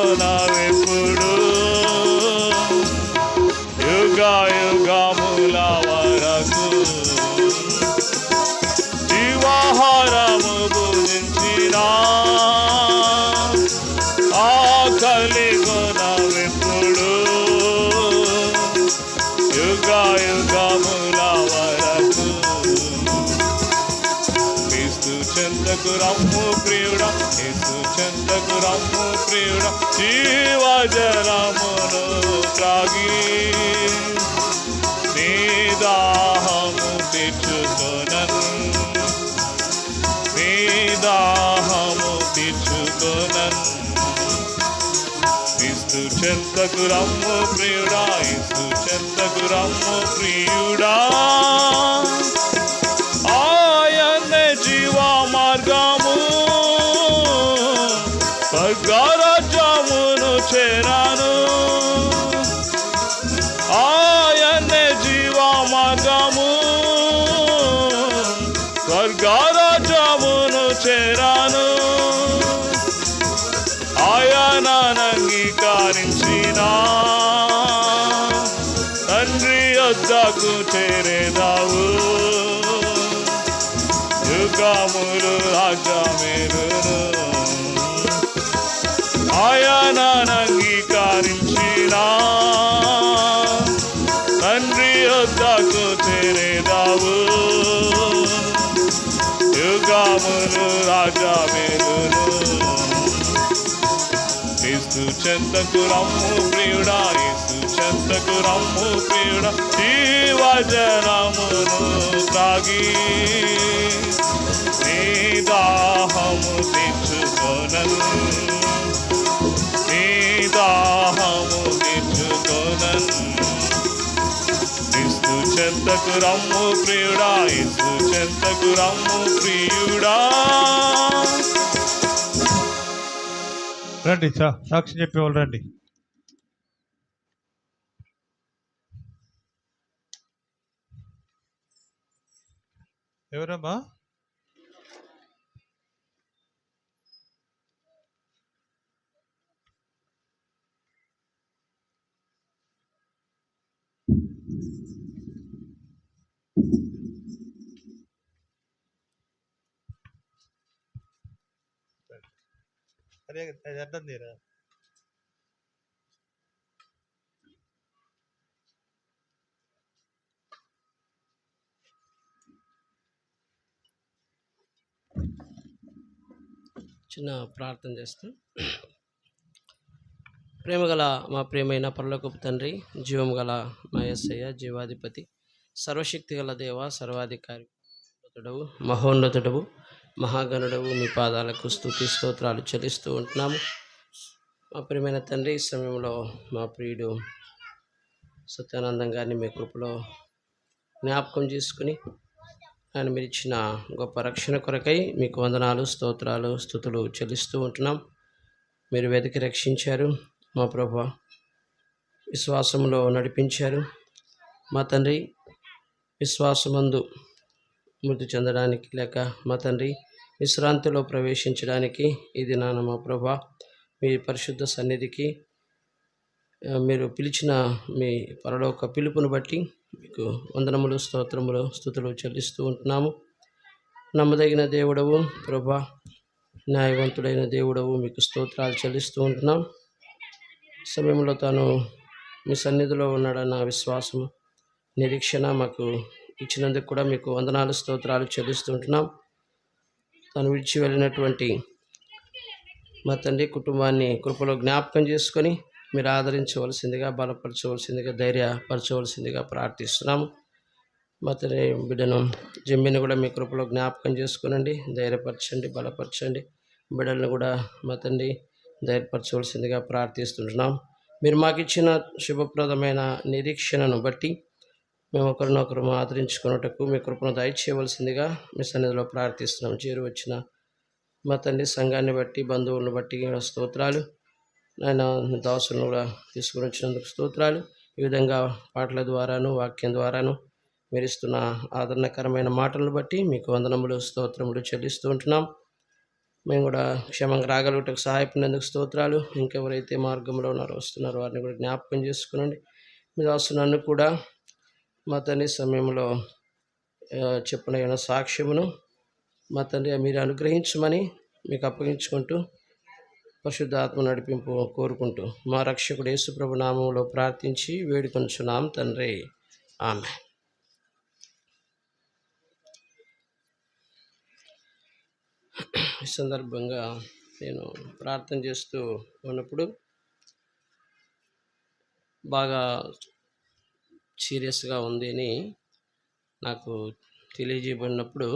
కొనవెప్పుడు యుగ యుగముల వరకు జీవాహారము భుజించిన ఆకలి కొనవెప్పుడు యుగ యుగముల వరకు క్రీస్తు చెంతకు రమ్ము ప్రియుడా, యేసు చెంతకు రమ్ము ప్రియుడా, జీవజలమును త్రాగి నీ దాహము తీర్చుకొనను, నీ దాహము తీర్చుకొనను. క్రీస్తు చెంతకు రమ్ము ప్రియుడా, యేసు చెంతకు రమ్ము ప్రియుడా, ఆయనే జీవ మార్గము, స్వర్గరాజ్యమును చేరాను. ఆయనే జీవ మార్గము, స్వర్గరాజ్యమును చేరాను. ఆయనను అంగీకరించిన తండ్రి వద్దకు చేరేదావు, యుగములు రాజ్యమేలును. ఆయనను అంగీకరించిన తండ్రి వద్దకు చేరేదావు, యుగములు రాజ్యమేలును. యేసు చెంతకు రమ్ము ప్రియుడా, యేసు చెంతకు రమ్ము ప్రియుడా, జీవజలమును త్రాగి నీ దాహము తీర్చుకొనను, నీ దాహము తీర్చుకొనను. యేసు చెంతకు రమ్ము ప్రియుడా, యేసు చెంతకు రమ్ము ప్రియుడా. రండి సాక్షి చెప్పేవాళ్ళు రండి. ఎవరమ్మా? అదే అది అర్థం తీరా. చిన్న ప్రార్థన చేస్తాం. ప్రేమగల మా ప్రియమైన పరలోకపు తండ్రి, జీవం గల మా యేసయ్య, జీవాధిపతి, సర్వశక్తి గల దేవ, సర్వాధికారి, మహోన్నతుడవు, మహాగణుడవు, మీ పాదాలకు స్తుతి స్తోత్రాలు చెల్లిస్తూ ఉంటున్నాము. మా ప్రియమైన తండ్రి, ఈ సమయంలో మా ప్రియుడు సత్యానందం గారిని మీ కృపలో జ్ఞాపకం చేసుకుని ఆయన మీరు ఇచ్చిన గొప్ప రక్షణ కొరకై మీకు వందనాలు, స్తోత్రాలు, స్తుతులు చెల్లిస్తూ ఉంటున్నాం. మీరు వెతికి రక్షించారు మా ప్రభువా, విశ్వాసంలో నడిపించారు మా తండ్రి. విశ్వాసమందు మృతి చెందడానికి లేక మా తండ్రి విశ్రాంతిలో ప్రవేశించడానికి ఇది నాన్న మా ప్రభువా, మీ పరిశుద్ధ సన్నిధికి మీరు పిలిచిన మీ పరలోక పిలుపును బట్టి మీకు వందనములు, స్తోత్రములు, స్తుతులు చెల్లిస్తూ ఉంటున్నాము. నమ్మదగిన దేవుడవు ప్రభువా, న్యాయవంతుడైన దేవుడవు, మీకు స్తోత్రాలు చెల్లిస్తూ ఉంటున్నాం. సమయంలో తాను మీ సన్నిధిలో ఉన్నాడన్న విశ్వాసం, నిరీక్షణ మాకు ఇచ్చినందుకు కూడా మీకు వందనాలు, స్తోత్రాలు చెల్లిస్తుంటున్నాం. తాను విడిచి వెళ్ళినటువంటి మా తండ్రి కుటుంబాన్ని కృపలో జ్ఞాపకం చేసుకొని మీరు ఆదరించవలసిందిగా, బలపరచవలసిందిగా, ధైర్యపరచవలసిందిగా ప్రార్థిస్తున్నాము. మా తండ్రి బిడ్డను జమ్మిని కూడా మీ కృపలో జ్ఞాపకం చేసుకునండి, ధైర్యపరచండి, బలపరచండి. బిడ్డలను కూడా మా తండ్రి ధైర్యపరచవలసిందిగా ప్రార్థిస్తుంటున్నాం. మీరు మాకు ఇచ్చిన శుభప్రదమైన నిరీక్షణను బట్టి మేము ఒకరినొకరు ఆదరించుకున్నటకు మీ కృపను దయచేయవలసిందిగా మీ సన్నిధిలో ప్రార్థిస్తున్నాం. చేరు వచ్చిన మా తండ్రి సంఘాన్ని బట్టి, బంధువులను బట్టి స్తోత్రాలు. ఆయన దాసులను కూడా తీసుకుని వచ్చినందుకు స్తోత్రాలు. ఈ విధంగా పాటల ద్వారాను, వాక్యం ద్వారాను మీరు ఇస్తున్న ఆదరణకరమైన మాటలను బట్టి మీకు వందనములు, స్తోత్రములు చెల్లిస్తూ ఉంటున్నాం. మేము కూడా క్షేమంగా రాగలుగుటకు సహాయపడినందుకు స్తోత్రాలు. ఇంకెవరైతే మార్గంలో ఉన్నారో వస్తున్నారో వారిని కూడా జ్ఞాపకం చేసుకునండి. మీరు నన్ను కూడా మా తండ్రి సమయంలో చెప్పిన సాక్ష్యమును మా తండ్రి మీరు అనుగ్రహించమని మీకు అప్పగించుకుంటూ పరిశుద్ధాత్మ నడిపింపు కోరుకుంటూ మా రక్షకుడు యేసుప్రభు నామంలో ప్రార్థించి వేడుకొంచున్నాం తండ్రి, ఆమేన్. ఈ సందర్భంగా నేను ప్రార్థన చేస్తూ ఉన్నప్పుడు బాగా సీరియస్గా ఉంది అని నాకు తెలియజేయబడినప్పుడు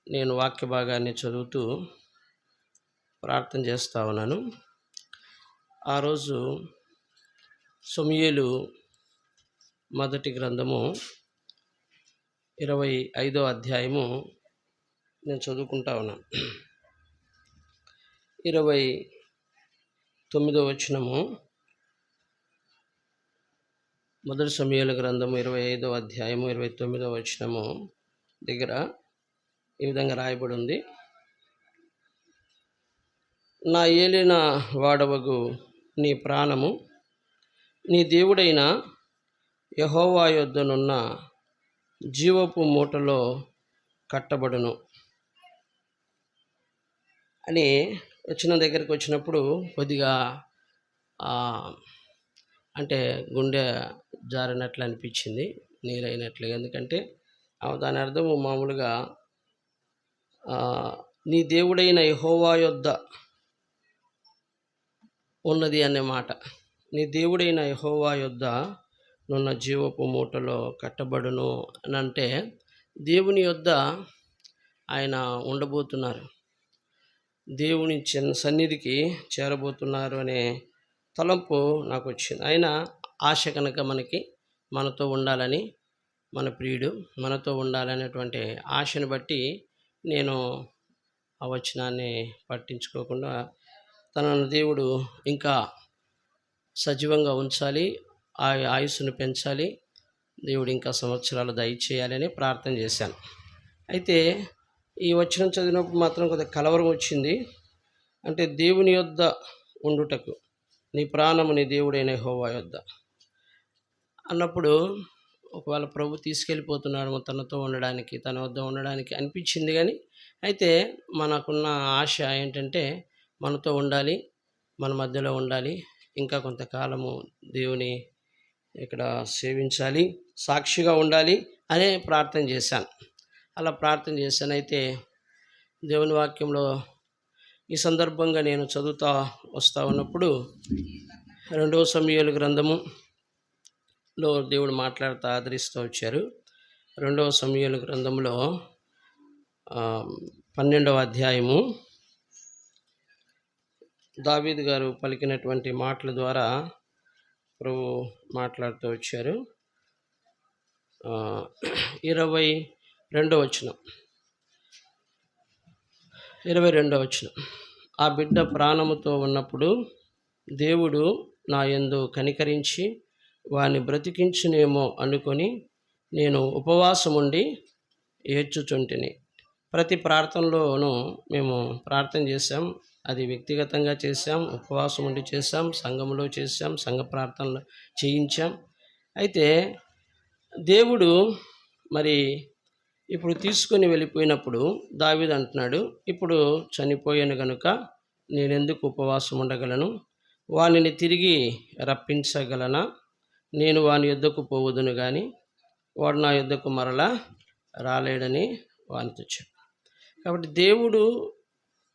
నేను వాక్య భాగాన్ని చదువుతూ ప్రార్థన చేస్తూ ఉన్నాను. ఆ రోజు సమూయేలు మొదటి గ్రంథము 25వ అధ్యాయము నేను చదువుకుంటా ఉన్నాను. 29వ వచనము, మొదటి సమూయేలు గ్రంథము 25వ అధ్యాయము 29వ వచనము దగ్గర ఈ విధంగా రాయబడి ఉంది. నా ఏలిన వాడవగు నీ ప్రాణము నీ దేవుడైన యెహోవా యొద్దనున్న జీవపు మూటలో కట్టబడును అని వచ్చిన దగ్గరికి వచ్చినప్పుడు కొద్దిగా అంటే గుండె జారినట్లు అనిపించింది, నీరైనట్లుగా. ఎందుకంటే దాని అర్థము మామూలుగా నీ దేవుడైన యెహోవా యొద్ద ఉన్నది అనే మాట. నీ దేవుడైన యెహోవా యొద్ద నున్న జీవపు మూటలో కట్టబడును అని అంటే దేవుని యొద్ద ఆయన ఉండబోతున్నారు, దేవుని సన్నిధికి చేరబోతున్నారు అనే తలంపు నాకు వచ్చింది. ఆయన ఆశ కనుక మనతో ఉండాలని, మన ప్రియుడు మనతో ఉండాలనేటువంటి ఆశను బట్టి నేను ఆ వచనాన్ని పట్టించుకోకుండా తనను దేవుడు ఇంకా సజీవంగా ఉంచాలి, ఆ ఆయుస్సును పెంచాలి, దేవుడు ఇంకా సంవత్సరాలు దయచేయాలని ప్రార్థన చేశాను. అయితే ఈ వచనం చదివినప్పుడు మాత్రం కొద్దిగా కలవరం వచ్చింది. అంటే దేవుని యొద్ద ఉండుటకు నీ ప్రాణము నీ దేవుడైన యెహోవా యొద్ద అన్నప్పుడు ఒకవేళ ప్రభు తీసుకెళ్ళిపోతున్నాడు తనతో ఉండడానికి, తన వద్ద ఉండడానికి అనిపించింది. కానీ అయితే మనకున్న ఆశ ఏంటంటే మనతో ఉండాలి, మన మధ్యలో ఉండాలి, ఇంకా కొంతకాలము దేవుని ఇక్కడ సేవించాలి, సాక్షిగా ఉండాలి అనే ప్రార్థన చేశాను. అలా ప్రార్థన చేశాను. అయితే దేవుని వాక్యంలో ఈ సందర్భంగా నేను చదువుతా వస్తూ ఉన్నప్పుడు 2వ సమూయేలు గ్రంథములో దేవుడు మాట్లాడుతూ ఆదరిస్తూ వచ్చారు. 2వ సమూయేలు గ్రంథంలో 12వ అధ్యాయము దావీదు గారు పలికినటువంటి మాటల ద్వారా ప్రభు మాట్లాడుతూ వచ్చారు. 22వ వచనం, ఆ బిడ్డ ప్రాణముతో ఉన్నప్పుడు దేవుడు నా యందు కనికరించి వాని బ్రతికించునేమో అనుకొని నేను ఉపవాసముండి ఏడ్చుచుంటిని. ప్రతి ప్రార్థనలోనూ మేము ప్రార్థన చేశాం, అది వ్యక్తిగతంగా చేశాం, ఉపవాసం ఉండి చేశాం, సంఘంలో చేశాం, సంఘ ప్రార్థనలు చేయించాం. అయితే దేవుడు మరి ఇప్పుడు తీసుకొని వెళ్ళిపోయినప్పుడు దావీదు అంటున్నాడు, ఇప్పుడు చనిపోయాను గనుక నేనెందుకు ఉపవాసం ఉండగలను, వానిని తిరిగి రప్పించగలనా, నేను వాని యొద్దకు పోవదును కానీ వాడు నా యొద్దకు మరలా రాలేడని వానితో చెప్పాడు. కాబట్టి దేవుడు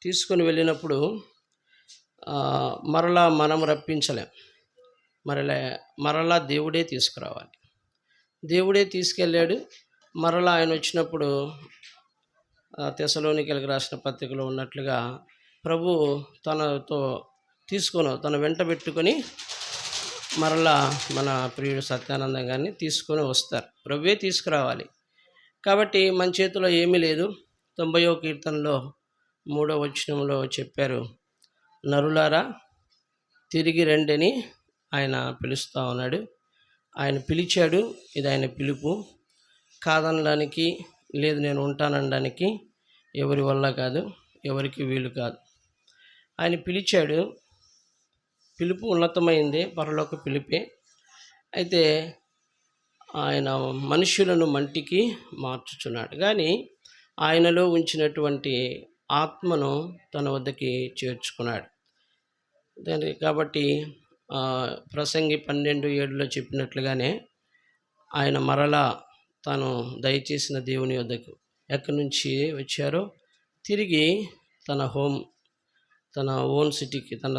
తీసుకొని వెళ్ళినప్పుడు మరలా మనం రప్పించలేం, మరలా దేవుడే తీసుకురావాలి. దేవుడే తీసుకెళ్ళాడు. మరలా ఆయన వచ్చినప్పుడు తెస్సలోనికీయులకు రాసిన పత్రికలో ఉన్నట్లుగా ప్రభు తనతో తన వెంట పెట్టుకొని మరలా మన ప్రియుడు సత్యానందం గారిని తీసుకొని వస్తారు. ప్రభువే తీసుకురావాలి. కాబట్టి మన చేతిలో ఏమీ లేదు. 90వ కీర్తనలో 3వ వచనంలో చెప్పారు, నరులారా తిరిగి రండని ఆయన పిలుస్తూ ఉన్నాడు. ఆయన పిలిచాడు, ఇది ఆయన పిలుపు. కాదనడానికి లేదు, నేను ఉంటాననడానికి ఎవరి వల్ల కాదు. ఎవరికి వీలు కాదు. ఆయన పిలిచాడు. పిలుపు ఉన్నతమైంది, పరలోక పిలిపే. అయితే ఆయన మనుషులను మంటికి మార్చుచున్నాడు, కానీ ఆయనలో ఉంచినటువంటి ఆత్మను తన వద్దకి చేర్చుకున్నాడు. కాబట్టి ప్రసంగి 12:7 చెప్పినట్లుగానే ఆయన మరలా తాను దయచేసిన దేవుని వద్దకు ఎక్కడి నుంచి వచ్చారో తిరిగి తన తన ఓన్ సిటీకి, తన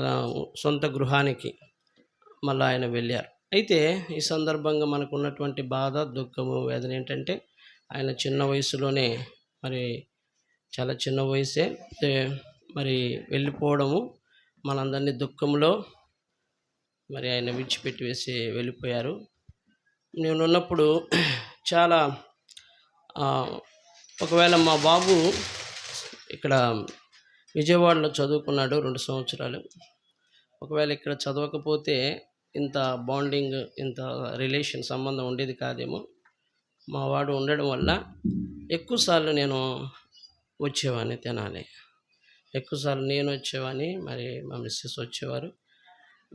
సొంత గృహానికి మళ్ళీ ఆయన వెళ్ళారు. అయితే ఈ సందర్భంగా మనకు ఉన్నటువంటి బాధ, దుఃఖము, వేదన ఏంటంటే ఆయన చిన్న వయసులోనే, మరి చాలా చిన్న వయసే మరి వెళ్ళిపోవడము మనందరినీ దుఃఖంలో మరి ఆయన విడిచిపెట్టి వేసి వెళ్ళిపోయారు. నేనున్నప్పుడు చాలా ఒకవేళ మా బాబు ఇక్కడ విజయవాడలో చదువుకున్నాడు 2 సంవత్సరాలు. ఒకవేళ ఇక్కడ చదవకపోతే ఇంత బాండింగ్, ఇంత రిలేషన్, సంబంధం ఉండేది కాదేమో. మా వాడు ఉండడం వల్ల ఎక్కువసార్లు నేను వచ్చేవాడిని తెనాలి. ఎక్కువసార్లు నేను వచ్చేవాడిని, మరి మా మిస్సెస్ వచ్చేవారు.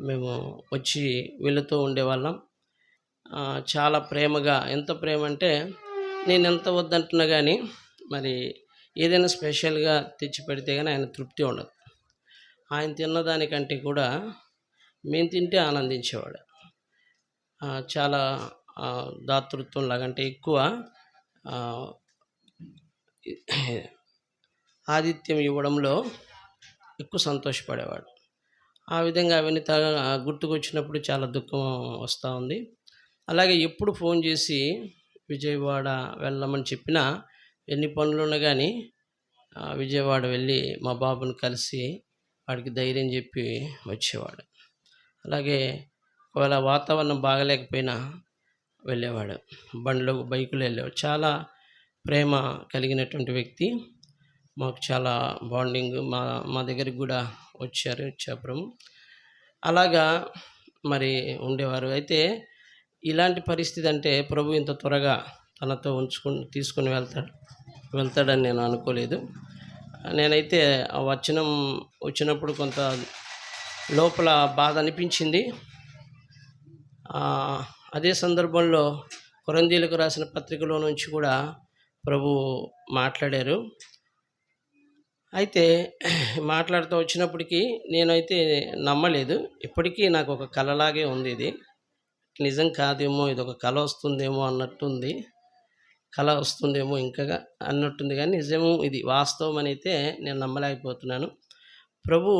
మేము వచ్చి వీళ్ళతో ఉండేవాళ్ళం. చాలా ప్రేమగా, ఎంత ప్రేమ అంటే నేను ఎంత వద్దంటున్నా కానీ మరి ఏదైనా స్పెషల్గా తెచ్చి పెడితే కానీ ఆయన తృప్తి ఉండదు. ఆయన తిన్నదానికంటే కూడా మేము తింటే ఆనందించేవాడు. చాలా దాతృత్వం లాగంటే ఎక్కువ ఆతిథ్యం ఇవ్వడంలో ఎక్కువ సంతోషపడేవాడు. ఆ విధంగా అవన్నీ గుర్తుకొచ్చినప్పుడు చాలా దుఃఖం వస్తూ ఉంది. అలాగే ఎప్పుడు ఫోన్ చేసి విజయవాడ వెళ్ళమని చెప్పినా, ఎన్ని పనులున్నా కానీ విజయవాడ వెళ్ళి మా బాబుని కలిసి వాడికి ధైర్యం చెప్పి వచ్చేవాడు. అలాగే ఒకవేళ వాతావరణం బాగలేకపోయినా వెళ్ళేవాడు, బైకులో వెళ్ళేవాడు. చాలా ప్రేమ కలిగినటువంటి వ్యక్తి. మాకు చాలా బాండింగ్. మా దగ్గరికి కూడా వచ్చారు ఇచ్చాపురం. అలాగా మరి ఉండేవారు. అయితే ఇలాంటి పరిస్థితి అంటే ప్రభు ఇంత త్వరగా తనతో తీసుకుని వెళ్తాడని నేను అనుకోలేదు. నేనైతే ఆ వచ్చినప్పుడు కొంత లోపల బాధ అనిపించింది. అదే సందర్భంలో కొరింథీయులకు రాసిన పత్రికలో నుంచి కూడా ప్రభు మాట్లాడారు. అయితే మాట్లాడుతూ వచ్చినప్పటికీ నేనైతే నమ్మలేదు. ఇప్పటికీ నాకు ఒక కలలాగే ఉంది. ఇది నిజం కాదేమో, ఇది ఒక కళ వస్తుందేమో అన్నట్టుంది. కళ వస్తుందేమో ఇంకా అన్నట్టుంది, కానీ నిజము, ఇది వాస్తవం అని అయితే నేను నమ్మలేకపోతున్నాను. ప్రభు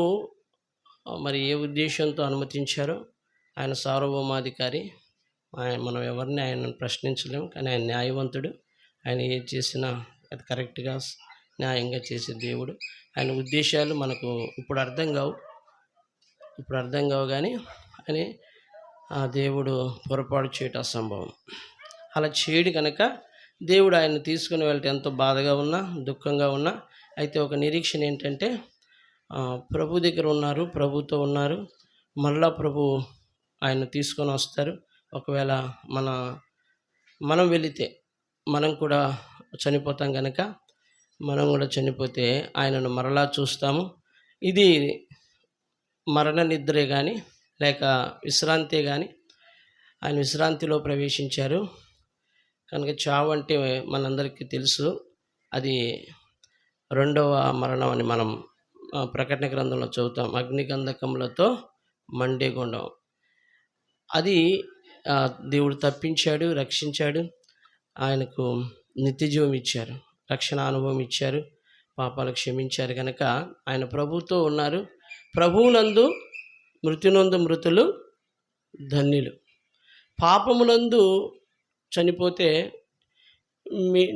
మరి ఏ ఉద్దేశంతో అనుమతించారో, ఆయన సార్వభౌమాధికారి. మనం ఎవరిని ఆయన ప్రశ్నించలేము, కానీ ఆయన న్యాయవంతుడు. ఆయన ఏది చేసినా అది కరెక్ట్గా, న్యాయంగా చేసే దేవుడు. ఆయన ఉద్దేశాలు మనకు ఇప్పుడు అర్థం కావు కానీ అని ఆ దేవుడు పొరపాటు చేయటం అసంభవం. అలా చేయడు కనుక దేవుడు ఆయన తీసుకుని వెళ్తే ఎంతో బాధగా ఉన్నా, దుఃఖంగా ఉన్నా, అయితే ఒక నిరీక్షణ ఏంటంటే ప్రభు దగ్గర ఉన్నారు, ప్రభుతో ఉన్నారు. మళ్ళా ప్రభు ఆయన తీసుకొని వస్తారు. ఒకవేళ మనం వెళితే మనం కూడా చనిపోతాం కనుక, మనం కూడా చనిపోతే ఆయనను మరలా చూస్తాము. ఇది మరణ నిద్రే కానీ లేక విశ్రాంతే కానీ, ఆయన విశ్రాంతిలో ప్రవేశించారు కనుక చావు అంటే మనందరికీ తెలుసు, అది రెండవ మరణం అని మనం ప్రకటన గ్రంథంలో చదువుతాం. అగ్నిగంధకములతో మండే గుండం. అది దేవుడు తప్పించాడు, రక్షించాడు. ఆయనకు నిత్యజీవం ఇచ్చారు, రక్షణ అనుభవం ఇచ్చారు, పాపాలు క్షమించారు కనుక ఆయన ప్రభుతో ఉన్నారు. ప్రభువునందు మృత్యునందు మృతులు ధన్యులు. పాపమునందు చనిపోతే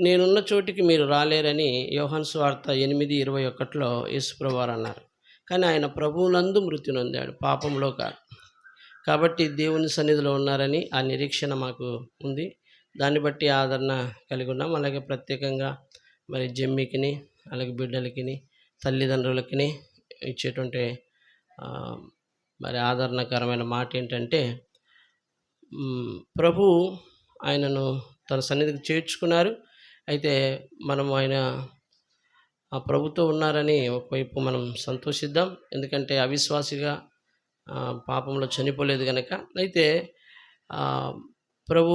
నేనున్న చోటికి మీరు రాలేరని యోహాను సువార్త 8:21 యేసుప్రభువారు అన్నారు. కానీ ఆయన ప్రభువునందు మృతి నొందాడు, పాపంలో కాదు. కాబట్టి దేవుని సన్నిధిలో ఉన్నారని ఆ నిరీక్షణ మాకు ఉంది. దాన్ని బట్టి ఆదరణ కలిగి ఉన్నాం. అలాగే ప్రత్యేకంగా మరి జమ్మికిని, అలాగే బిడ్డలకి, తల్లిదండ్రులకి ఇచ్చేటువంటి మరి ఆదరణకరమైన మాట ఏంటంటే, ప్రభు ఆయనను తన సన్నిధికి చేర్చుకున్నారు. అయితే మనం ఆయన ఆ ప్రభుతో ఉన్నారని ఒకవైపు మనం సంతోషిద్దాం. ఎందుకంటే అవిశ్వాసిగా పాపంలో చనిపోలేదు కనుక. అయితే ప్రభు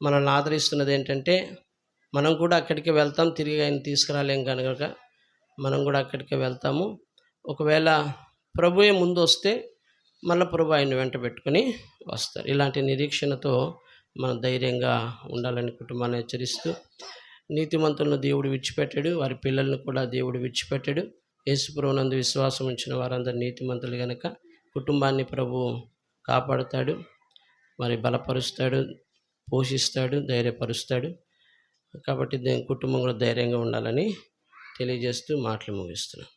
మనల్ని ఆదరిస్తున్నది ఏంటంటే, మనం కూడా అక్కడికి వెళ్తాం, తిరిగి ఆయన తీసుకురాలేం కనుక మనం కూడా అక్కడికే వెళ్తాము. ఒకవేళ ప్రభువే ముందు వస్తే మళ్ళీ ప్రభు ఆయన వెంట పెట్టుకొని వస్తారు. ఇలాంటి నిరీక్షణతో మనం ధైర్యంగా ఉండాలని కుటుంబాన్ని హెచ్చరిస్తూ, నీతిమంతులను దేవుడు విడిచిపెట్టాడు, వారి పిల్లలను కూడా దేవుడు విడిచిపెట్టాడు. యేసుప్రభునందు విశ్వాసం ఉంచిన వారందరూ నీతిమంతులు కనుక కుటుంబాన్ని ప్రభు కాపాడుతాడు, మరి బలపరుస్తాడు, పోషిస్తాడు, ధైర్యపరుస్తాడు. కాబట్టి కుటుంబం కూడా ధైర్యంగా ఉండాలని తెలియజేస్తూ మాటలు ముగిస్తున్నాను.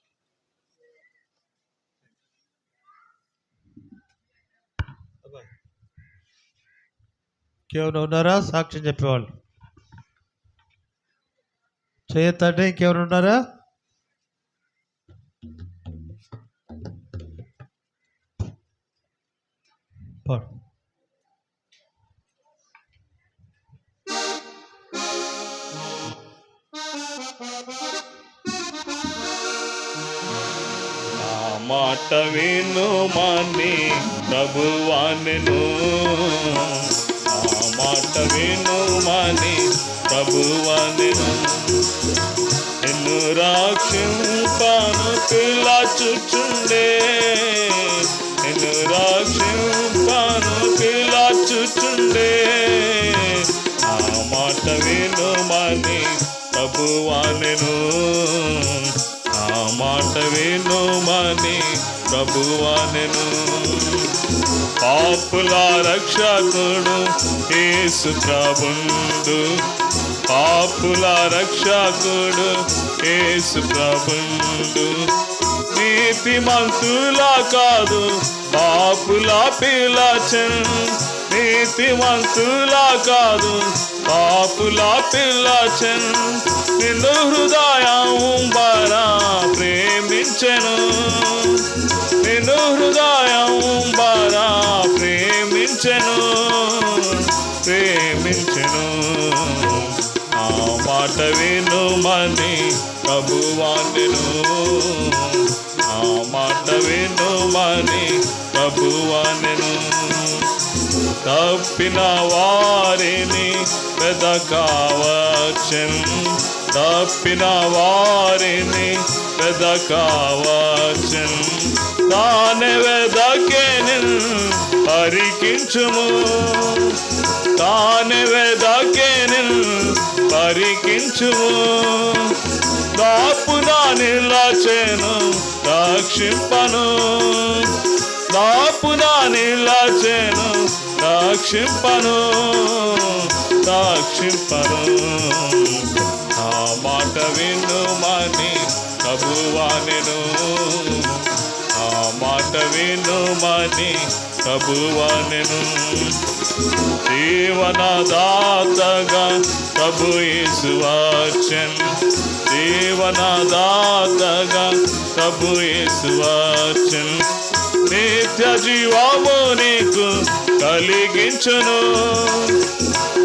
ఇంకెవరు ఉన్నారా సాక్ష్యం చెప్పేవాళ్ళు? చేయొద్దంటే ఇంకెవరు ఉన్నారా? మాట వినుమని ప్రభువానెను, ఆ మాట వినుమని ప్రభువానెను. నిన్ను రక్షింపను పిలచుచుండే, నిన్ను రక్షింపను పిలచుచుండే. ఆ మాట వినుమని ప్రభువానెను, ఆ మాట వినుమని ప్రభువానెను. పాపుల రక్షకుడు యేసు ప్రభుండు, పాపుల రక్షకుడు యేసు ప్రభుండు. నీతిమంతుల కాదు పాపుల పిలచెన్, నీతిమంతుల కాదు పాపుల పిలచెన్. నిన్ను హృదయం బరా ప్రేమించెను, నిన్ను హృదయం బరా ప్రేమించెను, ప్రేమించెను. ఆ మాట వినుమని ప్రభువానెను, ఆ మాట వినుమని ప్రభువానెను. తప్పిన వారిని వెదకవచ్చెన్, తప్పిన వారిని వెదకవచ్చెన్. తానే వెదకెనిన్ పరికించుము, తానే వెదకెనిన్ పరికించుము. దాపున నిలచెను రక్షింపను, దాపున నిలచెను రక్షింపను, రక్షింపను. ఆ మాట వినుమని ప్రభువానెను, ఆ మాట వినుమని ప్రభువానెను. జీవనదాతగా ప్రభు యేసు వచ్చెన్, జీవనదాతగా ప్రభు యేసు వచ్చెన్. నిత్య జీవము నీకు కలిగించును,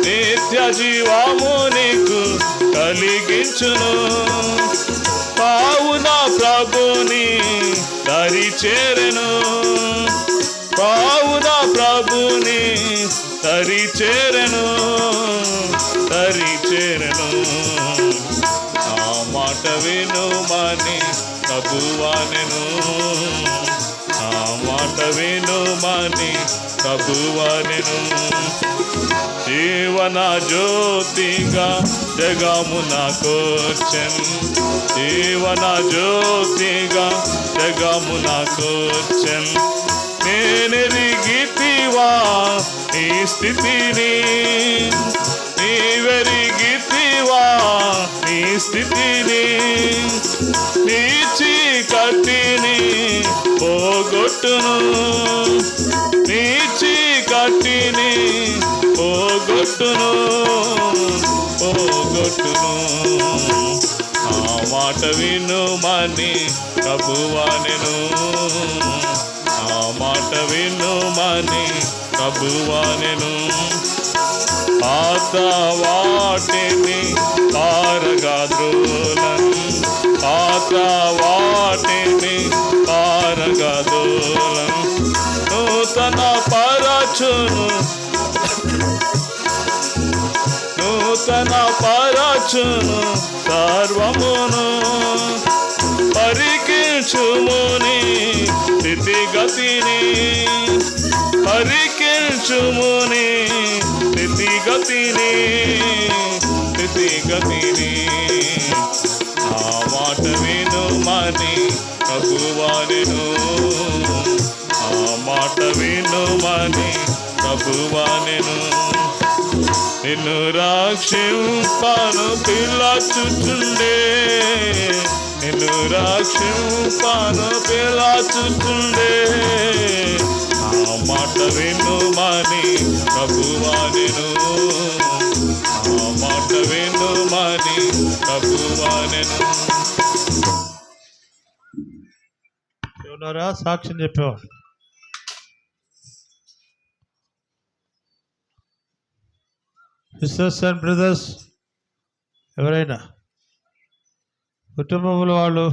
నిత్య జీవము నీకు కలిగించును. పావున ప్రభుని దరి చేరెను, పావున ప్రభుని దరి చేరెను, దరి చేరెను. ఆ మాట వినుమని ప్రభువానెను, ఆ మాట వినుమని ప్రభువానెను. జీవన జ్యోతిగా జగమునకొచ్చెన్, జీవన జ్యోతిగా జగమునకొచ్చెన్. నేనెరిగితివా ఈ స్థితిని, నీవెరిగితివా ఈ స్థితిని. నీ చీకటిని పోగొట్టును, నీ చీకటిని పోగొట్టును, పోగొట్టును. ఆ మాట వినుమని ప్రభువానెను, ఆ మాట వినుమని ప్రభువానెను. పాత వాటిని పారగాద్రోలను, పాత వాటిని పారగాద్రోలను, నూతన పరచును, నూతన పరచును సర్వమును, పరికించుముని స్థితిగతిని, పరికించుముని స్థితిగతిని, స్థితిగతిని. నా మాట వినుమని ప్రభువానెను, ఆ మాట వినుమని ప్రభువానెను. నిన్ను రక్షింపను పిలచుచుండే, నిన్ను రక్షింపను పిలచుచుండే, ఆ మాట వినుమని ప్రభువానెను, ఆ మాట వినుమని ప్రభువానెను. ఉన్నారా? సాక్ష్యం చెప్పేవాళ్ళు. సిస్టర్స్ అండ్ బ్రదర్స్, ఎవరైనా కుటుంబంలో వాళ్ళు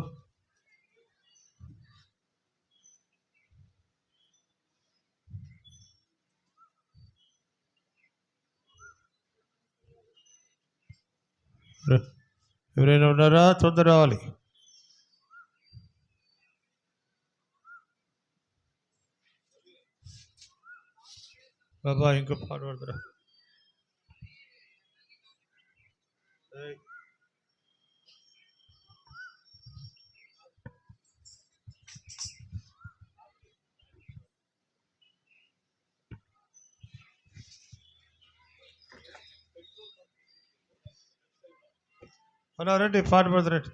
ఎవరైనా ఉన్నారా? తొందర రావాలి. బాబా ఇంకో పాట పడతారా? రండి, పాట పడతారండి.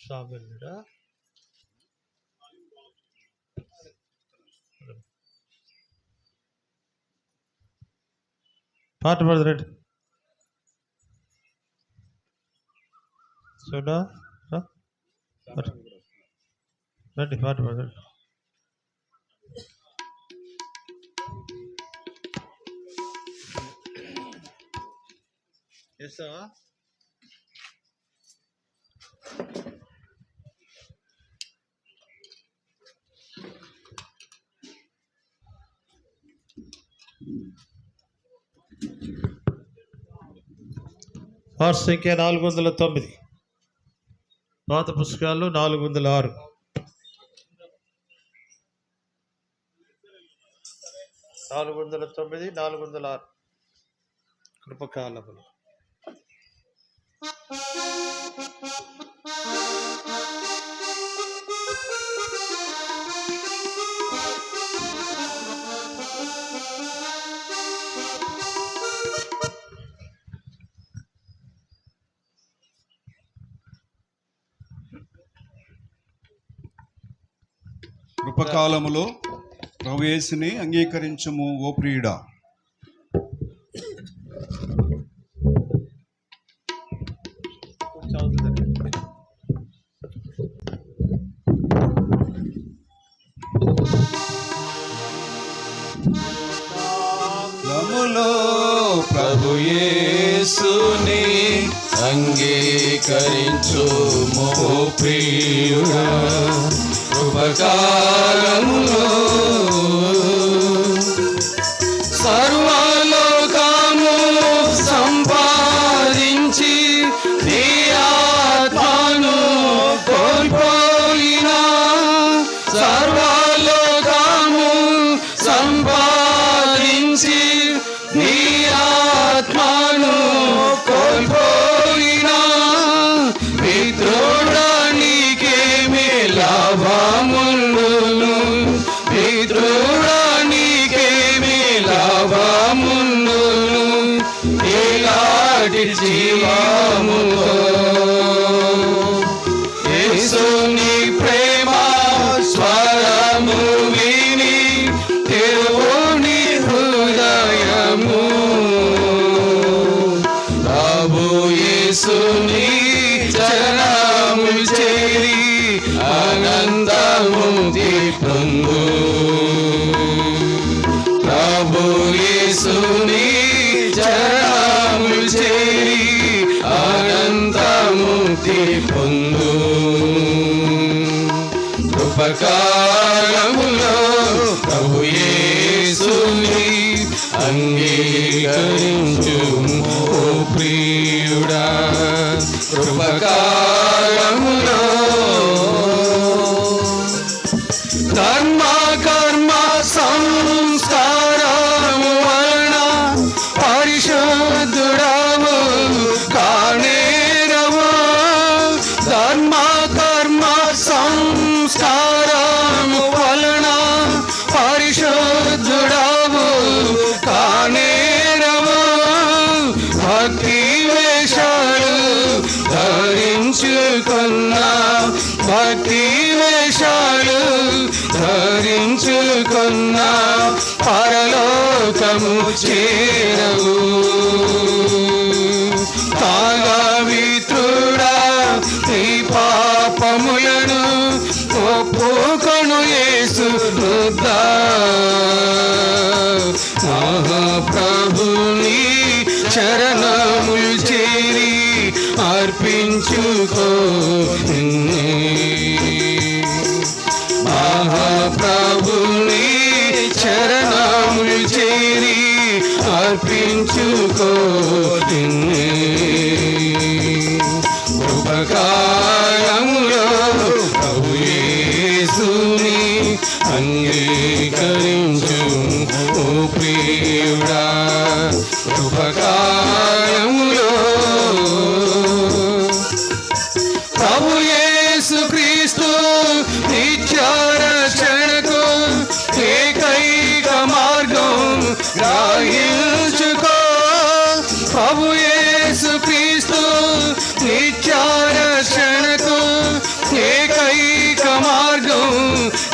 సాబెల్లుడా పాట పడతారండి. సోనా రండి, పాట పడతారండి. చేస్తావా? పాట సంఖ్య 409, పాత పుస్తకాలు 406. కృపకాలములు. కృపకాలములో ప్రభు యేసుని అంగీకరించుము ఓ ప్రియుడా. కాలములో ప్రభు యేసుని అంగీకరించుము ఓ ప్రియుడా. కృపకాలములో సర్వలోకము సంపాదించి నీ ఆత్మను కోల్పోయినా, సర్వలోకము సంపాదించి నీ ఆత్మను కోల్పోయినా, మిత్రుడానికేమి లాభముండును, మిత్రుడానికేమి లాభముండును ఇలాంటి జీవముతో. యేసుని ప్రేమ యేసుని చరణములు చేరి ఆనందముక్తి పొందు. ప్రభు యేసుని చరణములు చేరి ఆనందముక్తి పొందు. కృపకాలములో ప్రభు యేసుని అంగీకరించు ఓ ప్రియుడా. కృపకాలములో ధర్మ కర్మ సంస్కారము వలన పరిశుద్ధుడవు కానేరవు. ధర్మ కర్మ సంస్కారము వలన పరిశుద్ధుడవు కానేరవు. భక్తి వేషాలు ధరించుకున్న భక్తి వేషాలు ధరించుకున్న పరలోకము చేరవు. కాగవిత్రుడా నీ పాపములను ఒప్పుకొను యేసు వద్ద. మహాప్రభుని చరణములు చేరి అర్పించుకో. మహాప్రభుని చరణములు చేరి అర్పించుకో. కృపకాలములో ప్రభు యేసుని అంగీకరించు ఓ ప్రియుడా. కృపకాలములో ప్రభు యేసు క్రీస్తు నిత్య రక్షణకు ఏకైక మార్గం గ్రహించుకో. ప్రభు యేసు క్రీస్తు నిత్య రక్షణకు ఏకైక మార్గం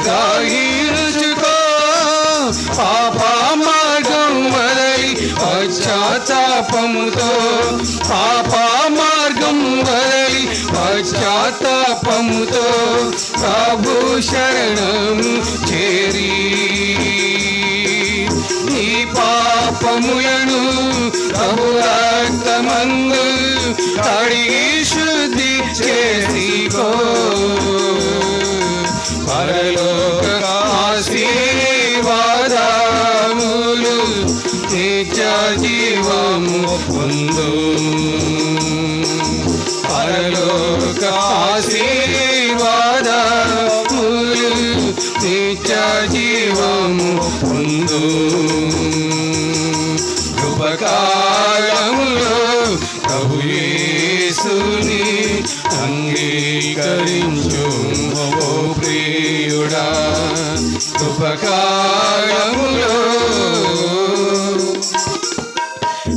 గ్రహించుకో. పాప మార్గం వదలి పశ్చాత్తాపముతో పాప మార్గం వదలి పశ్చాత్తాపముతో ప్రభు శరణం చేరి నీ పాపములను ప్రభు రక్తమందు కడిగి శుద్ధి చేసికో. పరలోక ఆశీర్వాదములు నిత్య జీవము పొందు. పరలోక ఆశీర్వాదములు నిత్య జీవము పొందు. కృపకాలములో ప్రభు యేసుని అంగీకరించు ఓ ప్రియుడా. కృపకాలములో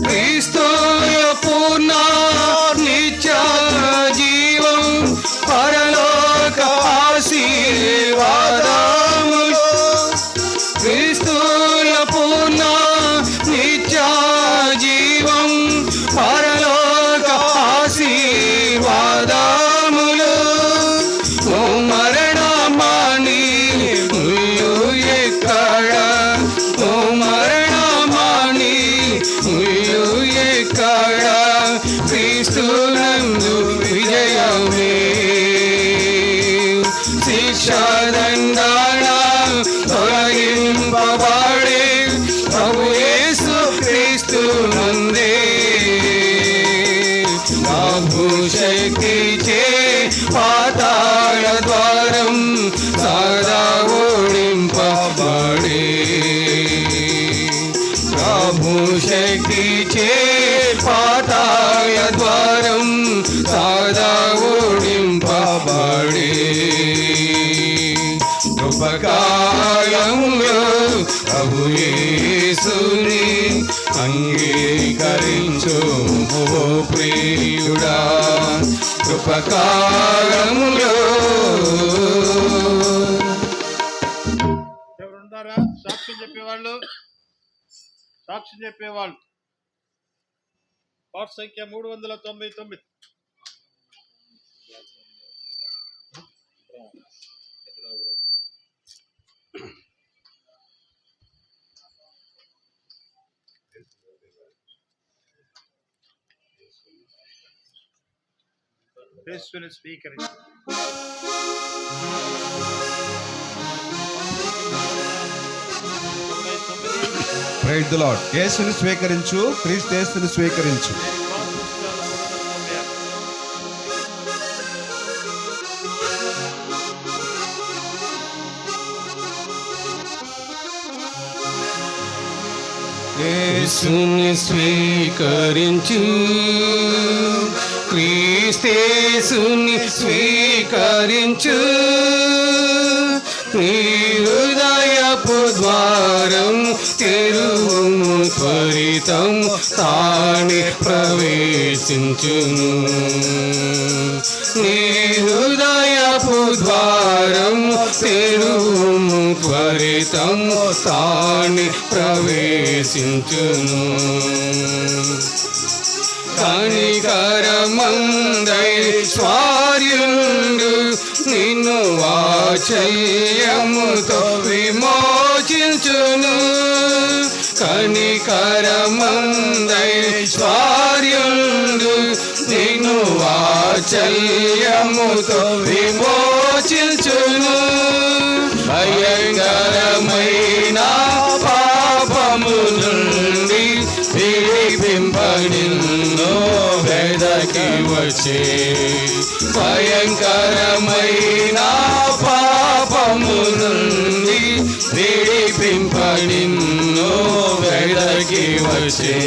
క్రీస్తుయ పూర్ణ నిత్య జీవం పరలోక ఆశీర్వాదములు. క్రీస్తుయ పూర్ణ నిత్య జీవం పరలోక ఆశీర్వాదములు. ఓ మరణమాని ముళ్ళు ఎక్కడ ఓ మరణమాని ముళ్ళు ఎక్కడ క్రీస్తునందు విజయమే. శిక్షాదండన తొలగింపబడే ప్రభు యేసు క్రీస్తు నందే. ప్రభు శక్తి చే పాతాళ ద్వారం సదా ఓడింపబడే. ప్రభు శక్తి చే పాతాళ ద్వారం సదా ఓడింపబడే. కృపకాలములో ప్రభు యేసుని అంగీకరించు ఓ ప్రియుడా. కృపకాలములో ఎవరున్నారా సాక్ష్యం చెప్పేవాళ్ళు? సాక్ష్యం చెప్పేవాళ్ళు. పాట సంఖ్య 399. యేసుని స్వీకరించి ప్రైజ్ ది లార్డ్. యేసుని స్వీకరించు, క్రీస్తు యేసుని స్వీకరించు. యేసుని స్వీకరించు, క్రీస్తేసుని స్వీకరించు. నీ హృదయపు ద్వారం తెరువుము, త్వరితం తానే ప్రవేశించును. నీ హృదయపు ద్వారం తెరువుము, త్వరితం తానే ప్రవేశించును. కనికరమందై స్వార్యుండు, నిన్ను వాత్సల్యముతో విమోచించును. కనికరమందై స్వార్యుండు, నిన్ను వాత్సల్యముతో విమోచించును. భయంకరమైన పాపము నుండి విడిపింపనిన్ను వెదకి వచ్చే. భయంకరమైన పాపము నుండి విడిపింపనిన్ను వెదకి వచ్చే.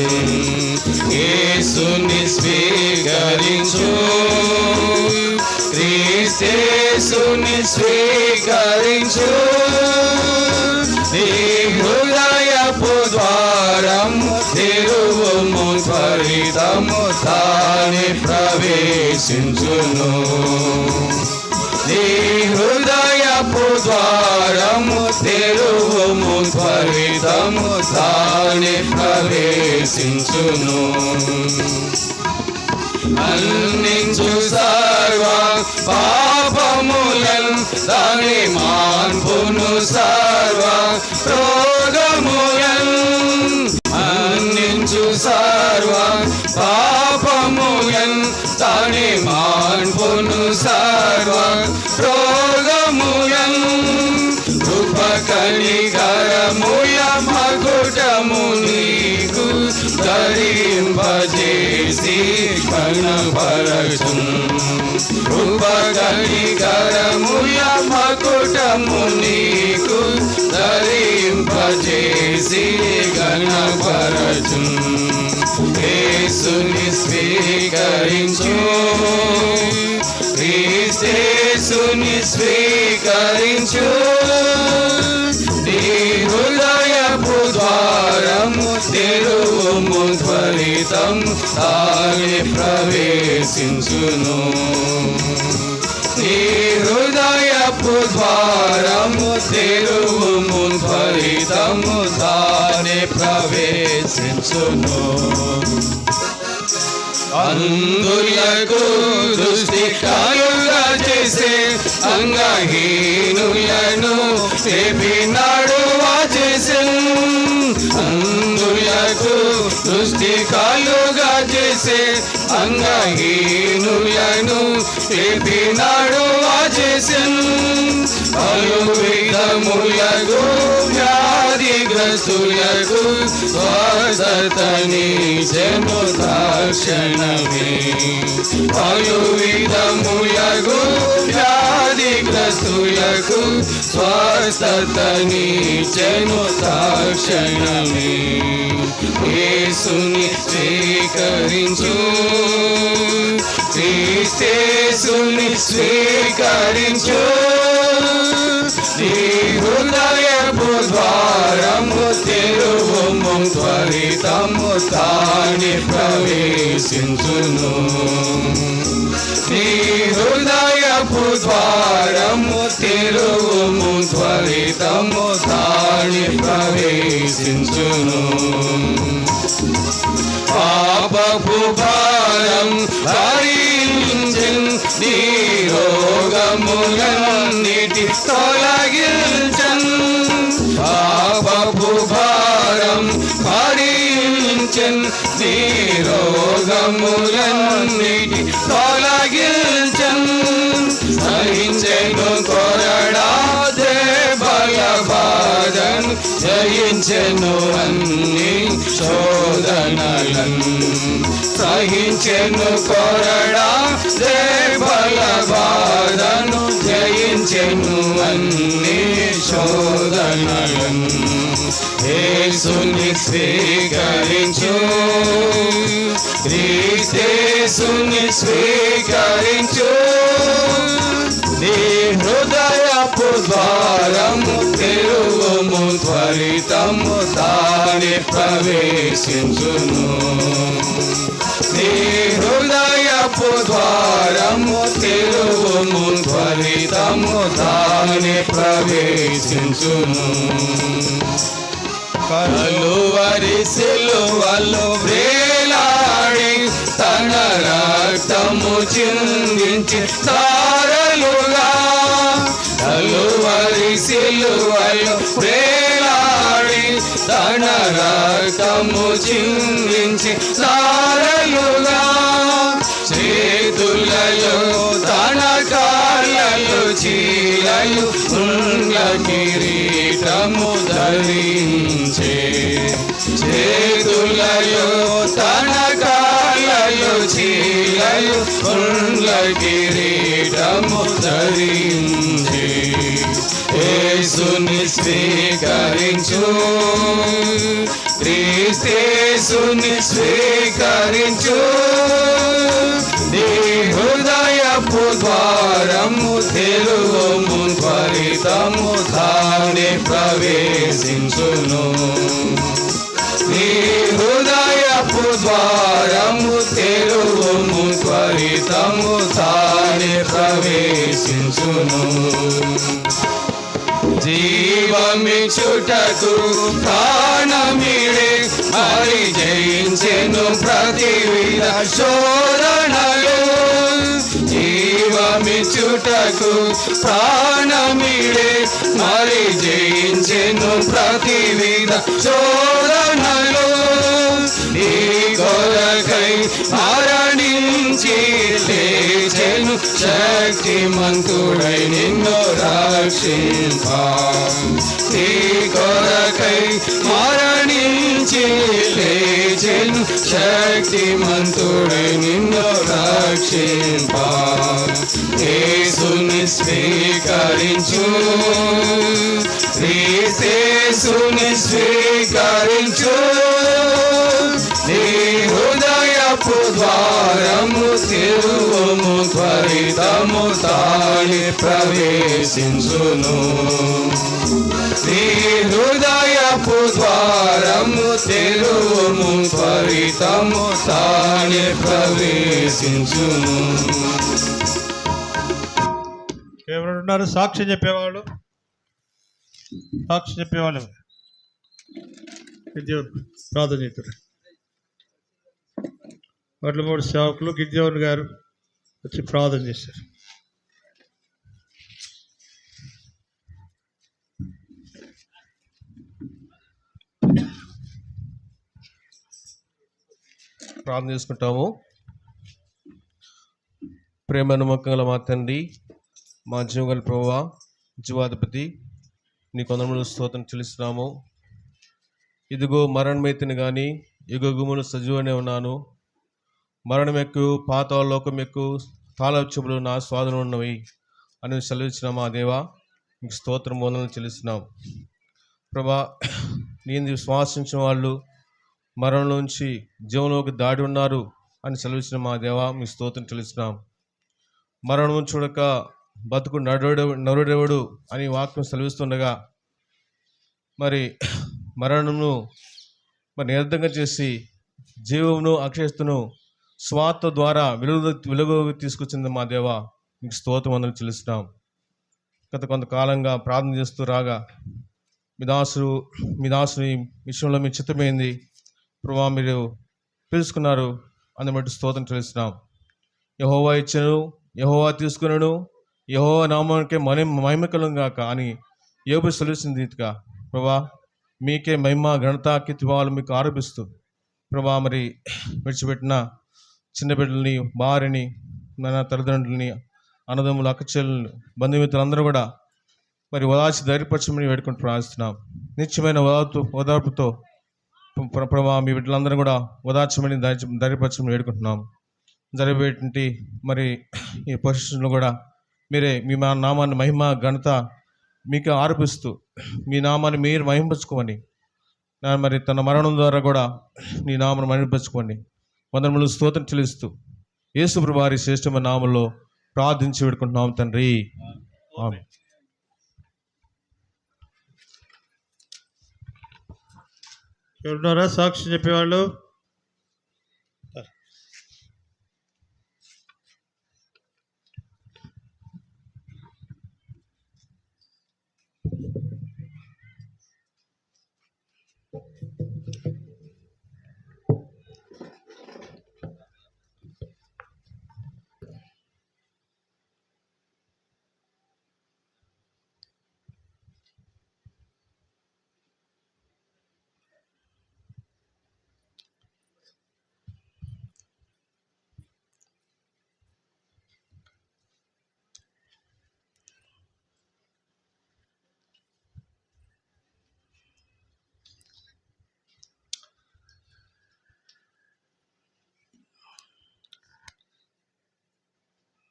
యేసుని స్వీకరించు, క్రీస్తేసుని స్వీకరించు. నీ హృదయపు ద్వారం తెరువుము, త్వరితము తానే ప్రవేశించును. నీ హృదయపు ద్వారము తెరువుము, త్వరితము తానే ప్రవేశించును. మన్నించు సర్వ పాపములను, దాని మాన్పును సర్వ రోగములను. మన్నించు సర్వ పాపములను, దాని మాన్పును సర్వ రోగములను. కృప కనికరముల మకుటము నీకు ధరింపజేసి కనపరచును. కృప కనికరముల మకుటము నీకు ధరింపజేసి కనపరచును. యేసుని స్వీకరించు, క్రీస్తేసుని స్వీకరించు. నీ హృదయపు ద్వారము తెరువుము, త్వరితం తానే ప్రవేశించును. నీ హృదయపు ద్వారము తెరువుము, త్వరితము తానే ప్రవేశించును. అందులకు దృష్టి కలుగా చేసే అంగహీనులను చేపినాడు వాచేసెను. అందులకు దృష్టి కలుగా చేసే అంగహీనులను చేపినాడు వాచేసెను. పలు విధములకు వ్యాధిగ్రస్తులకు స్వస్థతనిచ్చెను తక్షణమే. పలు విధములకు వ్యాధిగ్రస్తులకు స్వస్థతనిచ్చెను తక్షణమే. యేసుని స్వీకరించు, క్రీస్తేసుని స్వీకరించు. నీ హృదయపు ద్వారము తెరువుము, త్వరితము తానే ప్రవేశించును. నీ హృదయపు ద్వారము తెరువుము, త్వరితము తానే ప్రవేశించును. పాపపు భారం భరించెను, నీ రోగములను భారములన్నిటి తొలగించన్ పాపపు భారం భరించన్ నీ రోగములన్నిటి తొలగించన్ సహించెను కొరడా బల బాధను జయించెను అన్ని శోధనలను సహించెను కొరడా బల బాధను జయించెను అన్ని శోధనలను యేసుని స్వీకరించు క్రీస్తేసుని స్వీకరించు నీ హృదయపు ద్వారము తెరువుము త్వరితము తానే ప్రవేశించును నీ హృదయపు ద్వారము తెరువుము త్వరితము తానే ప్రవేశించును కలువరి సిలువలో వేలాడి తన రక్తము చిందించి తారలుగా కలువరి సిలువలో వేలాడి తన రక్తము చిందించి తారలుగా చేతులలో తన కాళ్ళలో చీలలు ఉండ్ల కిరీటము ధరించే చేతులలో తన కాళ్ళలో చీలలు ఉండ్ల కిరీటము ధరించే యేసుని స్వీకరించు క్రీస్తేసుని స్వీకరించు నీ హృదయపు ద్వారము తెరువుము త్వరితము తానే ప్రవేశించును నీ హృదయపు ద్వారము తెరువుము త్వరితము తానే ప్రవేశించును జీవమిచ్చుటకు ప్రాణమిడే మరి జయించెను ప్రతివిధ శోధనలు జీవమిచ్చుటకు ప్రాణమిడే మరి జయించెను ప్రతివిధ శోధనలు నీ కొరకై మరణించి లేచెను శక్తిమంతుడై నిన్ను రక్షింప నీ కొరకై మరణించి లేచెను శక్తిమంతుడై నిన్ను రక్షింప యేసుని స్వీకరించు క్రీస్తేసుని స్వీకరించు నీ హృదయపు ద్వారము తెరువుము త్వరితము తానే ప్రవేశించును నీ హృదయపు ద్వారము తెరువుము త్వరితము తానే ప్రవేశించును. ఎవరు ఉన్నారు సాక్ష్యం చెప్పేవాళ్ళు? సాక్ష్యం చెప్పేవాళ్ళు ప్రార్థన చేస్తారు. వడ్లమూడి సేవకులు గిరిజవన్ గారు వచ్చి ప్రార్థన చేశారు. ప్రార్థన చేసుకుంటాము. ప్రేమ నమ్మకంగల మా తండ్రి, మా జీవగల ప్రభువా, జీవాధిపతి, నీ కొందరములు స్తోత్రం చెల్లిస్తున్నాము. ఇదిగో మరణమైతిని కానీ యుగగుములు సజీవనే ఉన్నాను. మరణం ఎక్కువ, పాతాళలోకం ఎక్కువ, తాళచెప్పులు నా స్వాధీనం ఉన్నవి అని సెలవిచ్చిన మా దేవా, మీకు స్తోత్రం వందనాలు చెల్లిస్తున్నాం. ప్రభా, నేను విశ్వాసించిన వాళ్ళు మరణంలోంచి జీవంలోకి దాడి ఉన్నారు అని సెలవిచ్చిన మా దేవా, మీ స్తోత్రం చెల్లిస్తున్నాం. మరణం చూడక బతుకు నరుడెవడు అని వాక్యం సెలవిస్తుండగా మరి మరణమును మరి నిర్ధంగా చేసి జీవమును అక్షయస్తును స్వార్థ ద్వారా వెలుగు తీసుకొచ్చింది మా దేవా, మీకు స్తోత్రం వందనాలు చెల్లిస్తున్నాం. గత కొంతకాలంగా ప్రార్థన చేస్తూ రాగా మీ దాసుని విషయంలో మీ చిత్తమైంది ప్రభా, మీరు పిలుచుకున్నారు, అందుని బట్టి స్తోత్రం చెల్లిస్తున్నాం. యెహోవా ఇచ్చెను, యెహోవా తీసుకునను, యెహోవా నామానికే మహిమ కలుగుగాక అని యోబు సెలవిచ్చిన రీతిగా ప్రభా మీకే మహిమ ఘనత కీర్తివాలు మీకు ఆరోపిస్తూ ప్రభా మరి విడిచిపెట్టిన చిన్న బిడ్డల్ని భార్యని మన తల్లిదండ్రులని అన్నదమ్ములు అక్కచెల్లెలు బంధుమిత్రులందరూ కూడా మరి ఓదార్చి ధైర్యపరచమని వేడుకొని ప్రార్థిస్తున్నాం. నిత్యమైన ఓదార్పుతో ప్రభా మీ బిడ్డలందరూ కూడా ఓదార్చమని ధైర్యపరచమని వేడుకుంటున్నాం. జరిగేటువంటి మరి ఈ పరిస్థితుల్లో కూడా మీరే మీ నామాన్ని మహిమ ఘనత మీకు ఆరోపిస్తూ మీ నామాన్ని మీరు మహింపరచుకోమని మరి తన మరణం ద్వారా కూడా నీ నామాన్ని మహింపరచుకోండి. వందనములు స్తోత్రం చెల్లిస్తూ యేసు ప్రభువు వారి శ్రేష్టమైన నామంలో ప్రార్థించి వేడుకుంటున్నాం తండ్రి. ఆమేన్. ఎవరున్నారా సాక్షి చెప్పేవాళ్ళు?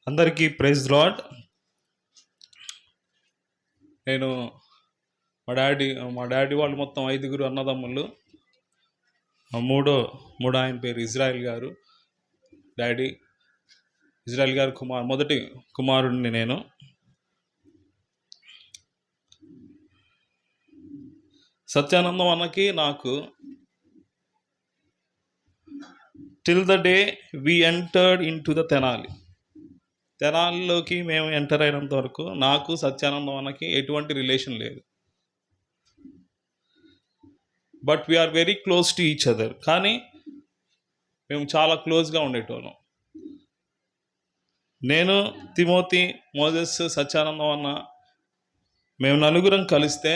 అందరికీ ప్రైజ్ లార్డ్. నేను మా డాడీ వాళ్ళు మొత్తం 5 అన్నదమ్ములు. మూడో ఆయన పేరు ఇజ్రాయెల్ గారు. డాడీ ఇజ్రాయెల్ గారు మొదటి కుమారుడిని నేను. సత్యానందం అన్నకి నాకు till the day we entered into the తెనాలిలోకి మేము ఎంటర్ అయినంత వరకు నాకు సత్యానందం అన్నకి ఎటువంటి రిలేషన్ లేదు. But we are very close to each other. కానీ మేము చాలా క్లోజ్గా ఉండేటోళ్ళం. నేను, తిమోతి, మోజెస్, సత్యానందం అన్న మేము నలుగురం కలిస్తే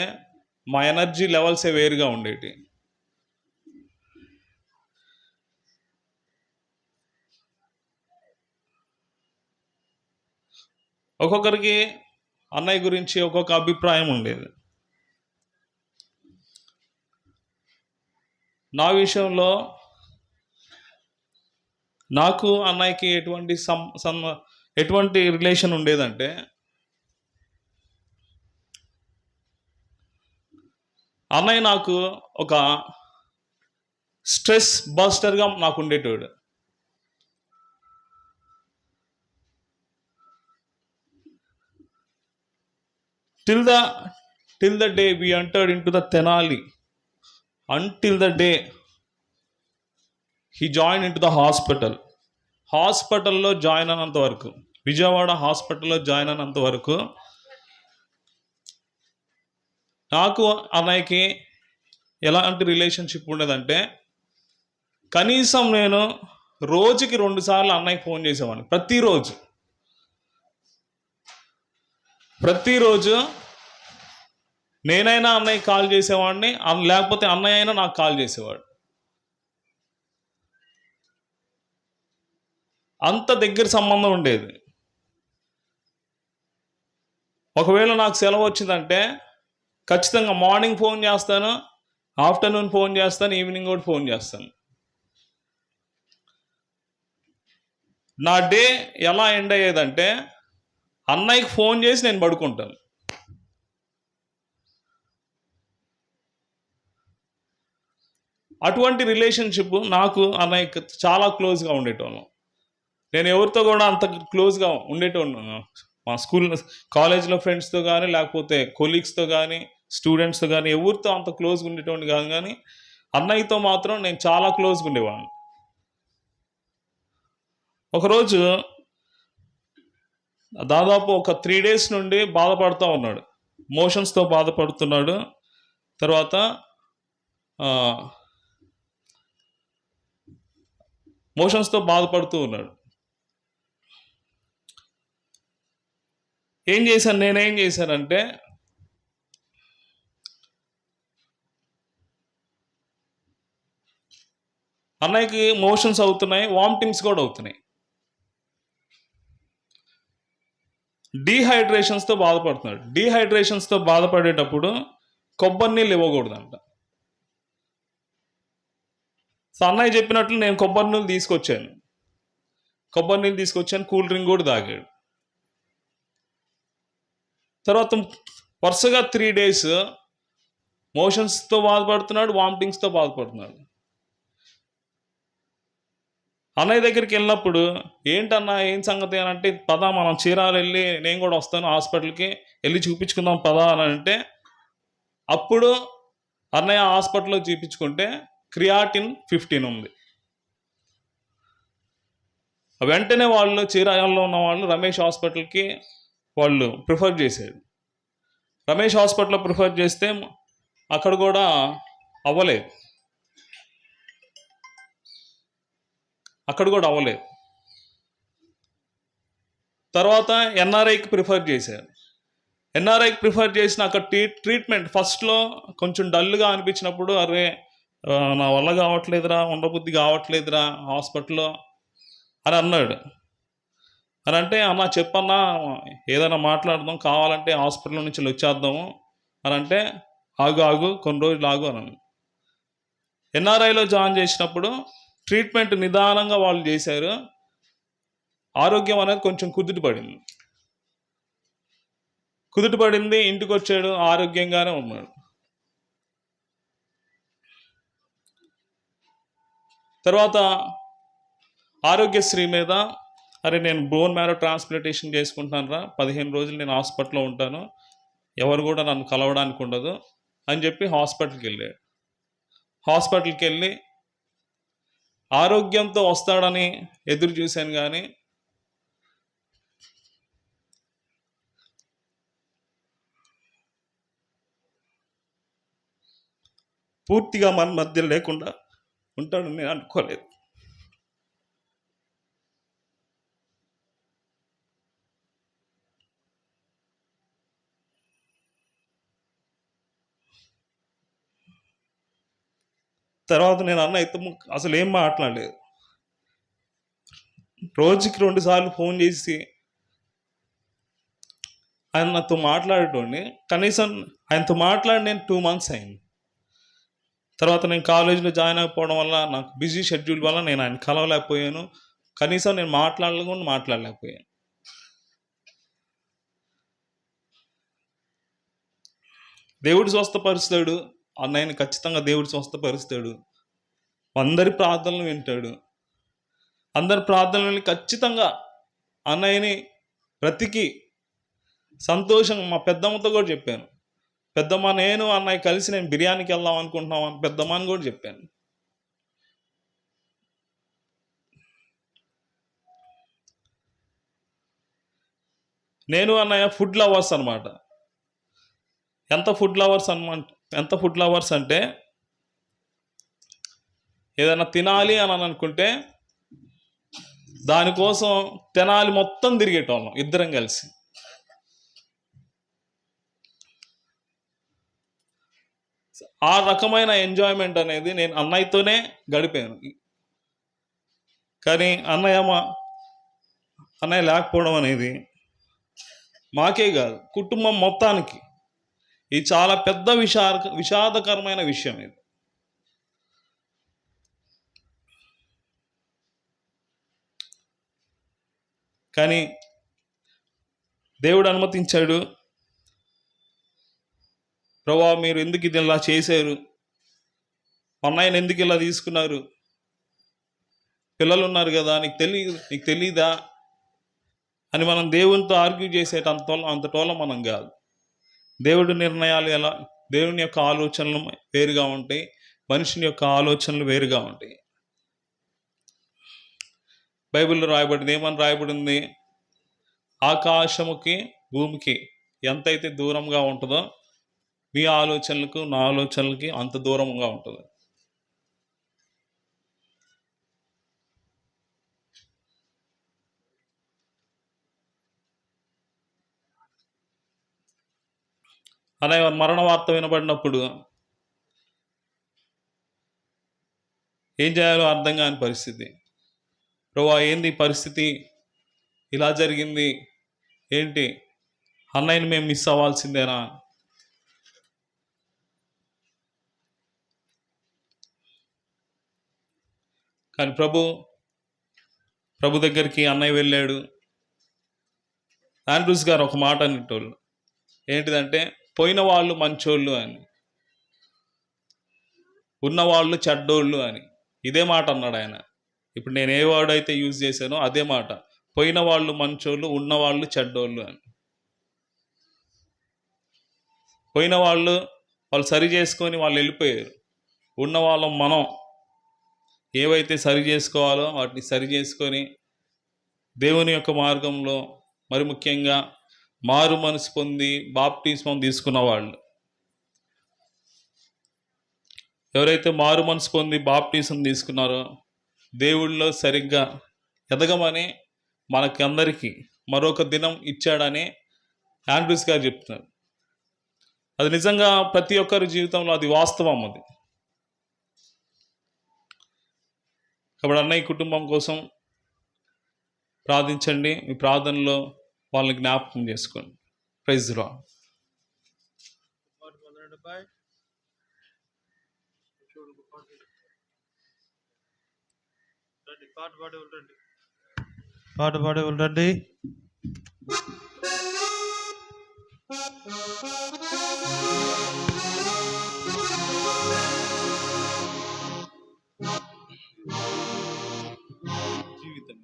మా ఎనర్జీ లెవెల్సే వేరుగా ఉండేవి. ఒక్కొక్కరికి అన్నయ్య గురించి ఒక్కొక్క అభిప్రాయం ఉండేది. నా విషయంలో నాకు అన్నయ్యకి ఎటువంటి రిలేషన్ ఉండేదంటే, అన్నయ్య నాకు ఒక స్ట్రెస్ బస్టర్గా నాకు ఉండేటోడు. till the day we entered into the Tenali, until the day he joined into the హాస్పిటల్లో జాయిన్ అయినంత వరకు, విజయవాడ హాస్పిటల్లో జాయిన్ అయినంత వరకు నాకు అన్నయ్యకి ఎలాంటి రిలేషన్షిప్ ఉండేదంటే, కనీసం నేను రోజుకి 2 సార్లు అన్నయ్యకి ఫోన్ చేసేవాడిని. ప్రతిరోజు నేనైనా అన్నయ్య కాల్ చేసేవాడిని, లేకపోతే అన్నయ్య అయినా నాకు కాల్ చేసేవాడు. అంత దగ్గర సంబంధం ఉండేది. ఒకవేళ నాకు సెలవు వచ్చిందంటే ఖచ్చితంగా మార్నింగ్ ఫోన్ చేస్తాను, ఆఫ్టర్నూన్ ఫోన్ చేస్తాను, ఈవినింగ్ కూడా ఫోన్ చేస్తాను. నా డే ఎలా ఎండ్ అయ్యేదంటే, అన్నయ్యకి ఫోన్ చేసి నేను పడుకుంటాను. అటువంటి రిలేషన్షిప్ నాకు అన్నయ్యకి చాలా క్లోజ్గా ఉండేటోళ్ళం. నేను ఎవరితో కూడా అంత క్లోజ్గా ఉండేటోళ్ళను మా కాలేజ్లో ఫ్రెండ్స్తో కానీ, లేకపోతే కొలీగ్స్తో కానీ, స్టూడెంట్స్తో కానీ ఎవరితో అంత క్లోజ్గా ఉండేటోడిని కాదు. కానీ అన్నయ్యతో మాత్రం నేను చాలా క్లోజ్గా ఉండేవాడిని. ఒకరోజు దాదాపు ఒక 3 days నుండి బాధపడుతూ ఉన్నాడు, మోషన్స్తో బాధపడుతున్నాడు. తర్వాత మోషన్స్తో బాధపడుతూ ఉన్నాడు. నేనేం చేశానంటే అన్నయ్యకి మోషన్స్ అవుతున్నాయి, వామిటింగ్స్ కూడా అవుతున్నాయి. డీహైడ్రేషన్స్తో బాధపడుతున్నాడు. డీహైడ్రేషన్స్తో బాధపడేటప్పుడు కొబ్బరి నీళ్ళు ఇవ్వకూడదంట. సో అన్నయ్య చెప్పినట్లు నేను కొబ్బరి నీళ్ళు తీసుకొచ్చాను, కూల్ డ్రింక్ కూడా తాగాడు. తర్వాత వరుసగా 3 days మోషన్స్తో బాధపడుతున్నాడు, వామిటింగ్స్తో బాధపడుతున్నాడు. అన్నయ్య దగ్గరికి వెళ్ళినప్పుడు ఏంటన్నా ఏం సంగతి అని అంటే, పదా మనం చీరాలు వెళ్ళి నేను కూడా వస్తాను హాస్పిటల్కి వెళ్ళి చూపించుకుందాం పదా అని అంటే, అప్పుడు అన్నయ్య హాస్పిటల్లో చూపించుకుంటే క్రియాటిన్ 15 ఉంది. వెంటనే వాళ్ళు చీరాలలో ఉన్న వాళ్ళు రమేష్ హాస్పిటల్కి వాళ్ళు ప్రిఫర్ చేశారు. రమేష్ హాస్పిటల్లో ప్రిఫర్ చేస్తే అక్కడ కూడా అవ్వలేదు. తర్వాత ఎన్ఆర్ఐకి ప్రిఫర్ చేశారు. ఎన్ఆర్ఐకి ప్రిఫర్ చేసిన అక్కడ ట్రీట్మెంట్ ఫస్ట్లో కొంచెం డల్గా అనిపించినప్పుడు, అరే నా వల్ల కావట్లేదురా, ఉండబుద్ధి కావట్లేదురా హాస్పిటల్లో అని అన్నాడు. అని అంటే, అన్న చెప్పన్నా ఏదైనా మాట్లాడదాం, కావాలంటే హాస్పిటల్ నుంచి వచ్చేద్దాము అని అంటే, ఆగు కొన్ని రోజులు ఆగు అని. ఎన్ఆర్ఐలో జాయిన్ చేసినప్పుడు ట్రీట్మెంట్ నిదానంగా వాళ్ళు చేశారు. ఆరోగ్యం అనేది కొంచెం కుదుట పడింది. ఇంటికి వచ్చాడు, ఆరోగ్యంగానే ఉన్నాడు. తర్వాత ఆరోగ్యశ్రీ మీద, అరే నేను బోన్ మ్యారో ట్రాన్స్ప్లాంటేషన్ చేసుకుంటాను రా, 15 రోజులు నేను హాస్పిటల్లో ఉంటాను, ఎవరు కూడా నన్ను కలవడానికి ఉండదు అని చెప్పి హాస్పిటల్కి వెళ్ళి ఆరోగ్యంతో వస్తాడని ఎదురు చూశాను. కానీ పూర్తిగా మన మధ్య లేకుండా ఉంటాడని నేను అనుకోలేదు. తర్వాత నేను అన్నయ్యతో అసలు ఏం మాట్లాడలేదు. రోజుకి 2 సార్లు ఫోన్ చేసి ఆయన నాతో మాట్లాడేటోడిని. కనీసం ఆయనతో మాట్లాడి నేను 2 months అయింది. తర్వాత నేను కాలేజీలో జాయిన్ అయిపోవడం వల్ల, నాకు బిజీ షెడ్యూల్ వల్ల నేను ఆయన కలవలేకపోయాను. కనీసం నేను మాట్లాడలేకపోయాను. దేవుడు స్వస్థపరుస్తాడు, అన్నయ్యని ఖచ్చితంగా దేవుడు స్వస్థపరుస్తాడు. అందరి ప్రార్థనలు వింటాడు. అందరి ప్రార్థనలు ఖచ్చితంగా అన్నయ్యని బ్రతికి సంతోషంగా, మా పెద్దమ్మతో కూడా చెప్పాను, పెద్దమ్మ నేను అన్నయ్య కలిసి నేను బిర్యానీకి వెళ్దాం అనుకుంటున్నాం అని పెద్దమ్మ అని కూడా చెప్పాను. నేను అన్నయ్య ఫుడ్ లవర్స్ అనమాట. ఎంత ఫుడ్ లవర్స్ అంటే, ఏదైనా తినాలి అని అనుకుంటే దానికోసం తెనాలి మొత్తం తిరిగేటోళ్ళం ఇద్దరం కలిసి. ఆ రకమైన ఎంజాయ్మెంట్ అనేది నేను అన్నయ్యతోనే గడిపాను. కానీ అన్నయ్య లేకపోవడం అనేది మాకే కాదు, కుటుంబం మొత్తానికి ఇది చాలా పెద్ద విషాదకరమైన విషయం. ఇది కానీ దేవుడు అనుమతించాడు. ప్రభువా మీరు ఎందుకు ఇది ఇలా చేశారు, అన్నయ్యని ఎందుకు ఇలా తీసుకున్నారు, పిల్లలు ఉన్నారు కదా, నీకు తెలీదా అని మనం దేవునితో ఆర్గ్యూ అంతటోళ్ళం మనం కాదు. దేవుడి నిర్ణయాలు దేవుని యొక్క ఆలోచనలు వేరుగా ఉంటాయి, మనుషుని యొక్క ఆలోచనలు వేరుగా ఉంటాయి. బైబిల్లో ఏమని రాయబడింది, ఆకాశముకి భూమికి ఎంతైతే దూరంగా ఉంటుందో మీ ఆలోచనలకు నా ఆలోచనలకి అంత దూరంగా ఉంటుంది. అనే మరణ వార్త వినబడినప్పుడు ఏం చేయాలో అర్థం కాని పరిస్థితి. ప్రభువా, ఏంది పరిస్థితి, ఇలా జరిగింది ఏంటి, అన్నయ్యని మేము మిస్ అవ్వాల్సిందేనా? కానీ ప్రభు దగ్గరికి అన్నయ్య వెళ్ళాడు. ఆండ్రూస్ గారు ఒక మాట అనేటోళ్ళు, ఏంటిదంటే పోయిన వాళ్ళు మంచోళ్ళు అని, ఉన్నవాళ్ళు చెడ్డోళ్ళు అని. ఇదే మాట అన్నాడు ఆయన. ఇప్పుడు నేను ఏ వర్డ్ అయితే యూజ్ చేశానో అదే మాట, పోయిన వాళ్ళు మంచోళ్ళు, ఉన్నవాళ్ళు చెడ్డోళ్ళు అని. పోయిన వాళ్ళు సరి చేసుకొని వాళ్ళు వెళ్ళిపోయారు. ఉన్నవాళ్ళం మనం ఏవైతే సరి చేసుకోవాలో వాటిని సరి చేసుకొని దేవుని యొక్క మార్గంలో, మరి ముఖ్యంగా మారు మనసు పొంది బాప్టిస్మం తీసుకున్న వాళ్ళు, ఎవరైతే మారు మనసు పొంది బాప్టిజం తీసుకున్నారో దేవుళ్ళలో సరిగ్గా ఎదగమని మనకి అందరికీ మరొక దినం ఇచ్చాడని ఆండ్రూస్ గారు చెప్తున్నారు. అది నిజంగా ప్రతి ఒక్కరి జీవితంలో అది వాస్తవం. అది కాబట్టి అన్నయ్య కుటుంబం కోసం ప్రార్థించండి. మీ ప్రార్థనలో వాళ్ళని జ్ఞాపకం చేసుకోండి. Praise the Lord. పాట పాడే ఉండండి. జీవితం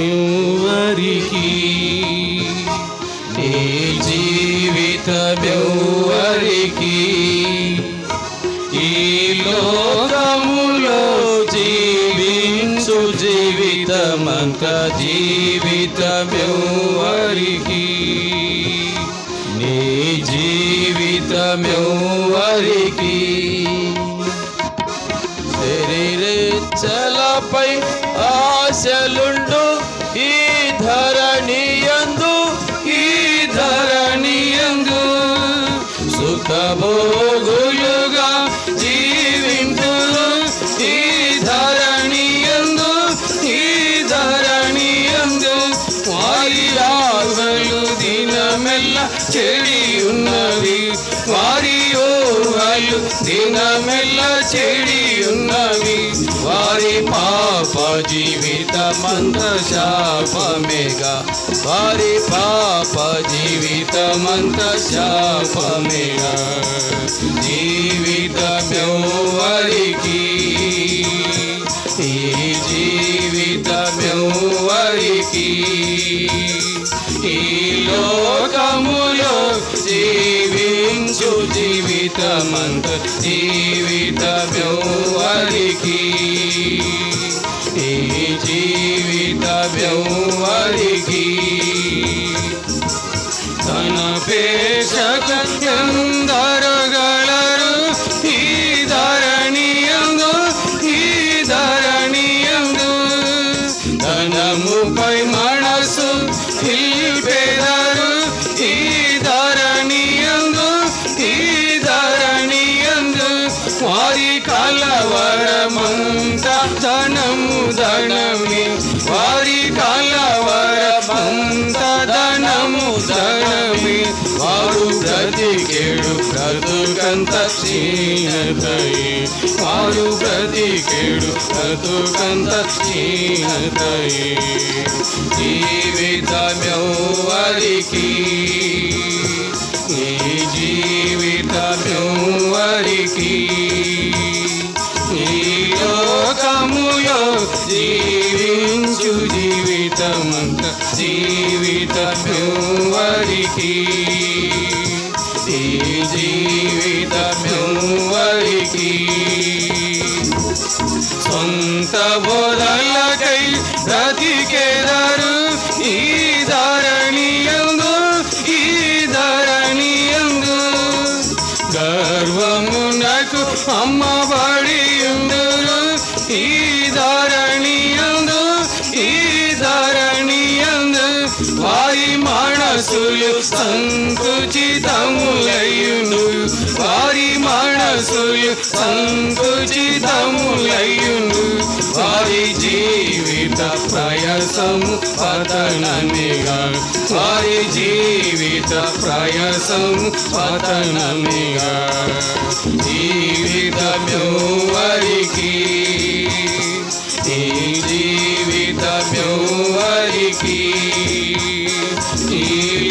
జీవితమెవ్వరికి, ఏ జీవితమెవ్వరికి, ఈ లోకములో జీవించు జీవితమంత జీవితమెవ్వరికి, నీ జీవితమెవ్వరికి. శరీరేచ్ఛలపై ఆశలుండు ఈ ధరణియందు, ఈ ధరణియందు సుఖభోగులుగా జీవింతురు ఈ ధరణియందు, ఈ ధరణియందు. వారి ఆశలు దినమెల్ల చెడి ఉన్నవి, వారి ఊహలు దినమెల్ల చెడి ఉన్నవి. వారి పాప జీవితమంత శాపమేగా, వారి పాప జీవితమంత శాపమేగా. జీవితమెవ్వరికి, ఈ జీవితమెవ్వరికి, ఈ లోకములో జీవించు జీవితమంత జీవితమెవ్వరికి, ఈ జీవితమెవ్వరికి. తన పేషక ఎందరగలరు ఈ ధరణియందు, ఈ ధరణియందు. ధనముపై మనసు నిలిపెదరు ఈ ధరణియందు, ఈ ధరణియందు. వారి కలవరమంత ధనము ధనమి, వారి కలవరమంత ధనము ధనమి. వారు బ్రతికేడు బ్రతుకంత క్షీణతయే, వారు బ్రతికేడు బ్రతుకంత క్షీణతయే. జీవితమెవ్వరికి, ఈ జీవితమెవ్వరికి, ఈ లోకములో జీవించు జీవితమంత జీవితమెవ్వరికి, ఈ జీవితమెవ్వరికి. సొంత బోధలకై బ్రతికెదరు ఈ ధరణియందు గర్వమునకు అమ్మబడి ఉందురు ఈ ధరణియందు వారి మనసులు సంకుచితములయును వారి మనసులు సంకుచితములయును వారి జీవిత ప్రయాసము పతనమిగా వారి జీవిత ప్రయాసము పతనమిగా జీవితమెవ్వరికి ఈ జీవితమెవ్వరికి ఈ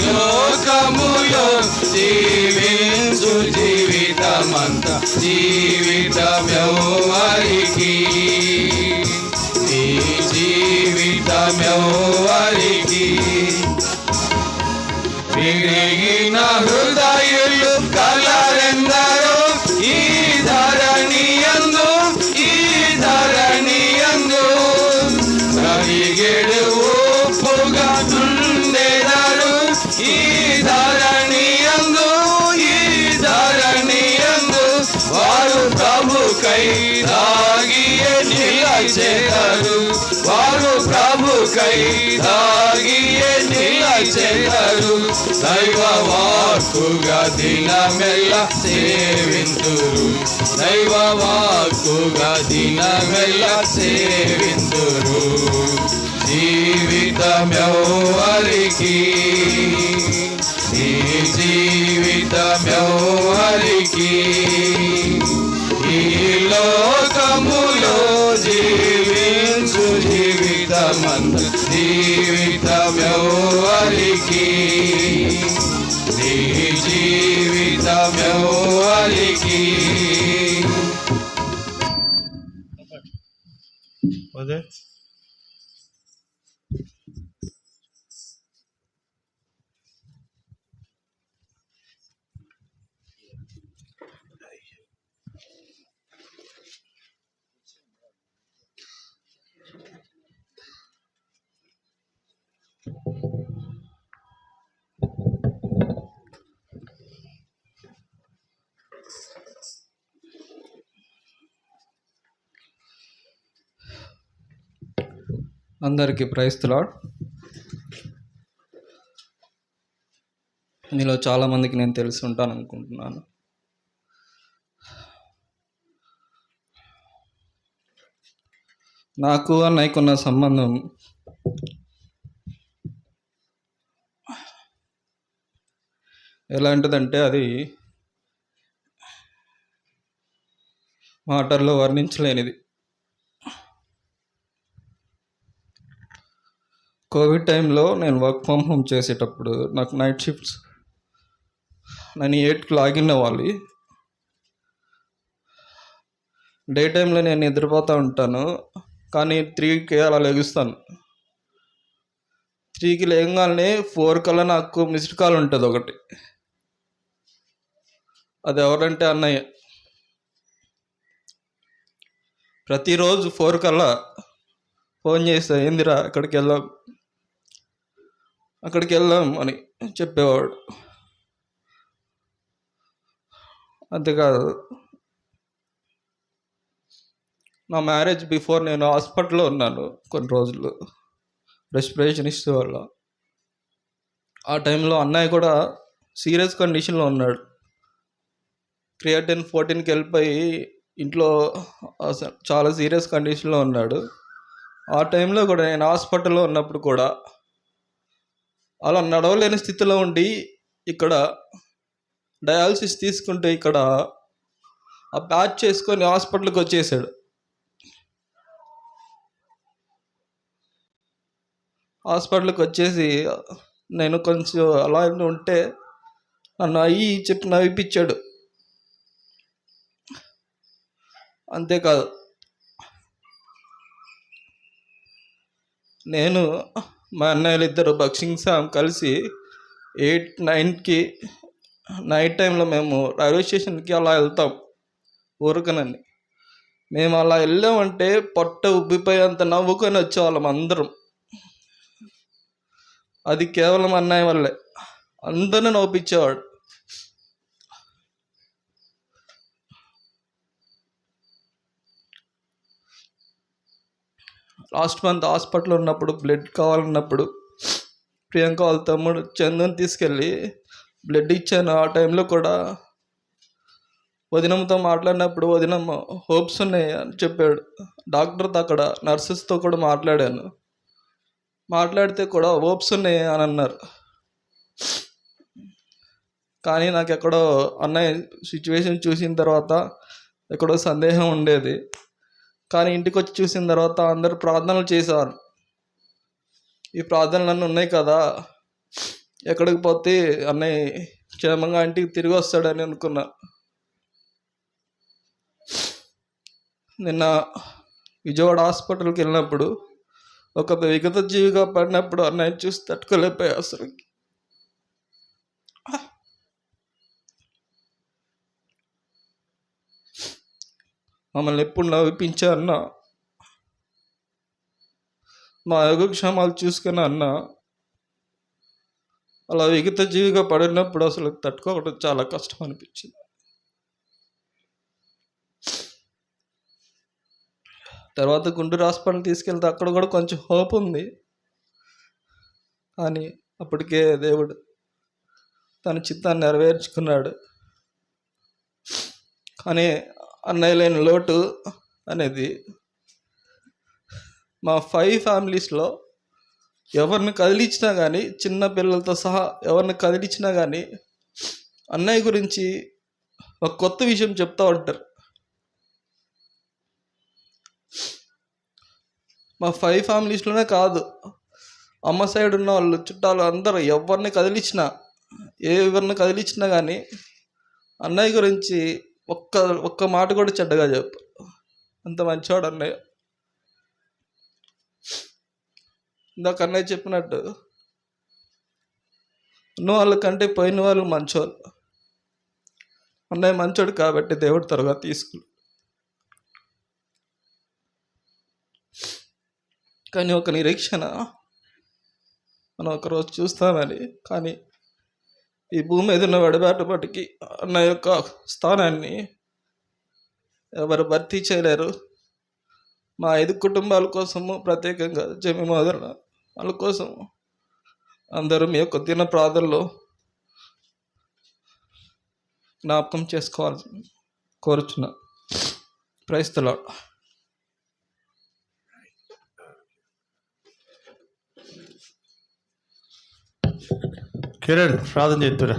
లోకములో జీవించు జీవితమంత జీవితమెవ్వరికి ఈ జీవితమెవ్వరికి విరిగిన హృదయులు కలరెందరో ఈ ధరణియందు కరిగెడు ఉప్పుగా నుండెదరు ఈ ధరణియందు వారు ప్రభుకై దాగియే నిలచెదరు వారు ప్రభుకై దాగియే నిలచెదరు దైవ వాక్కుగా దినమెల్ల సేవింతురు దైవ వాక్కుగా దినమెల్ల సేవింతురు జీవితమెవ్వరికి ఈ జీవితమెవ్వరికి ఈ లోకములో జీవించు జీవితమంత జీవితమెవ్వరికి ఈ జీవితమెవ్వరికి అదే అందరికీ ప్రైజ్ ది లార్డ్. మీలో చాలామందికి నేను తెలిసి ఉంటాను అనుకుంటున్నాను. నాకు అన్నయ్యకున్న సంబంధం ఎలాంటిదంటే అది మాటల్లో వర్ణించలేనిది. కోవిడ్ టైంలో నేను వర్క్ ఫ్రమ్ హోమ్ చేసేటప్పుడు నాకు నైట్ షిఫ్ట్స్, నేను 8కి లాగిన్ అవ్వాలి. డే టైంలో నేను నిద్రపోతూ ఉంటాను, కానీ 3కి అలా లెగుస్తాను. 3కి లేగానే 4 కల్లా నాకు మిస్డ్ కాల్ ఉంటుంది ఒకటి. అది ఎవరంటే అన్నయ్య. ప్రతిరోజు 4 కల్లా ఫోన్ చేస్తా, ఏందిరా అక్కడికి వెళ్దాం అని చెప్పేవాడు. అంతేకాదు, నా మ్యారేజ్ బిఫోర్ నేను హాస్పిటల్లో ఉన్నాను కొన్ని రోజులు రెస్పిరేషన్ ఇష్యూ వల్ల. ఆ టైంలో అన్నయ్య కూడా సీరియస్ కండిషన్లో ఉన్నాడు. క్రియాటిన్ 14కి వెళ్ళిపోయి ఇంట్లో చాలా సీరియస్ కండిషన్లో ఉన్నాడు. ఆ టైంలో కూడా నేను హాస్పిటల్లో ఉన్నప్పుడు కూడా అలా నడవలేని స్థితిలో ఉండి ఇక్కడ డయాలసిస్ తీసుకుంటే ఇక్కడ ఆ ప్యాచ్ చేసుకొని హాస్పిటల్కి వచ్చేసాడు. హాస్పిటల్కి వచ్చేసి నేను కొంచెం అలా ఉంటే నన్ను అయ్యి చెప్పి నవ్విపించాడు. అంతేకాదు, నేను మా అన్నయ్యలు ఇద్దరు బక్సింగ్ సామ్ కలిసి 8, 9కి నైట్ టైంలో మేము రైల్వే స్టేషన్కి అలా వెళ్తాం ఊరకనని. మేము అలా వెళ్ళామంటే పొట్ట ఉబ్బిపోయేంత నవ్వుకొని వచ్చేవాళ్ళం అందరం. అది కేవలం అన్నయ్య వల్లే. అందరిని నవ్వుపించేవాడు. లాస్ట్ మంత్ హాస్పిటల్లో ఉన్నప్పుడు బ్లడ్ కావాలన్నప్పుడు ప్రియాంక వాళ్ళ తమ్ముడు చందుని తీసుకెళ్ళి బ్లడ్ ఇచ్చాను. ఆ టైంలో కూడా వదినమ్మతో మాట్లాడినప్పుడు వదినమ్మ హోప్స్ ఉన్నాయి అని చెప్పాడు. డాక్టర్తో అక్కడ నర్సెస్తో కూడా మాట్లాడాను. మాట్లాడితే కూడా హోప్స్ ఉన్నాయి అని అన్నారు. కానీ నాకు ఎక్కడో అన్నయ్య సిచ్యువేషన్ చూసిన తర్వాత ఎక్కడో సందేహం ఉండేది. కానీ ఇంటికి వచ్చి చూసిన తర్వాత అందరూ ప్రార్థనలు చేశారు. ఈ ప్రార్థనలన్నీ ఉన్నాయి కదా, ఎక్కడికి పోతే అన్నయ్య క్షేమంగా ఇంటికి తిరిగి వస్తాడని అనుకున్నా. నిన్న విజయవాడ హాస్పిటల్కి వెళ్ళినప్పుడు ఒక విగత జీవిగా పడినప్పుడు అన్నయ్య చూసి తట్టుకోలేకపోయా అసలు. మమ్మల్ని ఎప్పుడు నవ్విపించా అన్న, మా యోగక్షేమాలు చూసుకున్న అన్న అలా విగత జీవిగా పడినప్పుడు అసలు తట్టుకోవడం చాలా కష్టం అనిపించింది. తర్వాత గుంటూరు హాస్పిటల్ తీసుకెళ్తే అక్కడ కూడా కొంచెం హోప్ ఉంది. కానీ అప్పటికే దేవుడు తన చిత్తాన్ని నెరవేర్చుకున్నాడు. కానీ అన్నయ్య లేని లోటు అనేది మా 5 ఫ్యామిలీస్లో ఎవరిని కదిలించినా కానీ, చిన్న పిల్లలతో సహా ఎవరిని కదిలించినా కానీ అన్నయ్య గురించి ఒక కొత్త విషయం చెప్తూ ఉంటారు. మా 5 ఫ్యామిలీస్లోనే కాదు, అమ్మ సైడ్ ఉన్న వాళ్ళు చుట్టాలు అందరూ ఎవరిని కదిలించినా కానీ అన్నయ్య గురించి ఒక్క మాట కూడా చెడ్డగా చెప్పు. అంత మంచివాడు అన్నయ్య. ఇందాక అన్నయ్య చెప్పినట్టు ఉన్న వాళ్ళకంటే పోయిన వాళ్ళు మంచోళ్ళు. అన్నయ్య మంచోడు కాబట్టి దేవుడు త్వరగా తీసుకున్నాడు. కానీ ఒక నిరీక్షణ, మనం ఒకరోజు చూస్తామని. కానీ ఈ భూమి మీద ఉన్న వెడబాటుపటికి అన్న యొక్క స్థానాన్ని ఎవరు భర్తీ చేయలేరు. మా 5 కుటుంబాల కోసము, ప్రత్యేకంగా జమి మొదల వాళ్ళ కోసం అందరూ మీ యొక్క దిన ప్రార్థనలో జ్ఞాపకం చేసుకోవాలని కోరుచున్నా. Praise the lord. కిరణ్ ప్రార్థన చేస్తురా.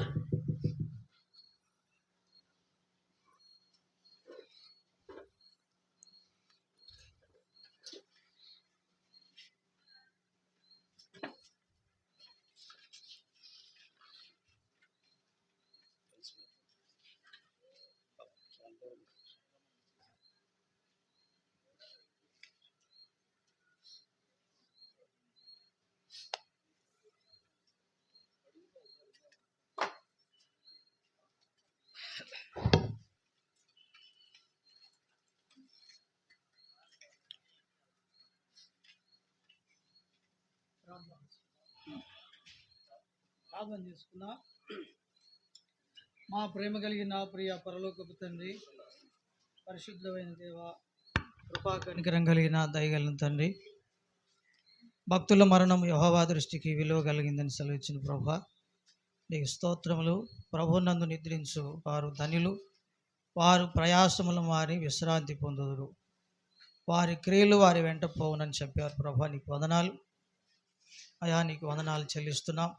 ప్రార్థన చేసుకున్నా. మా ప్రేమ కలిగిన ప్రియ పరలోకపు తండ్రి, పరిశుద్ధమైన దేవ, కృపా కనికరం కలిగిన దయగలిగిన తండ్రి, భక్తుల మరణం యెహోవా దృష్టికి విలువ కలిగిందని సెలవిచ్చిన ప్రభా, నీకు స్తోత్రములు. ప్రభునందు నిద్రించు వారు ధన్యులు, వారు ప్రయాసములు మారి విశ్రాంతి పొందుదురు, వారి క్రియలు వారి వెంట పోవునని చెప్పారు. ప్రభా, నీకు వందనాలు అయా, నీకు వందనాలు చెల్లిస్తున్నాం.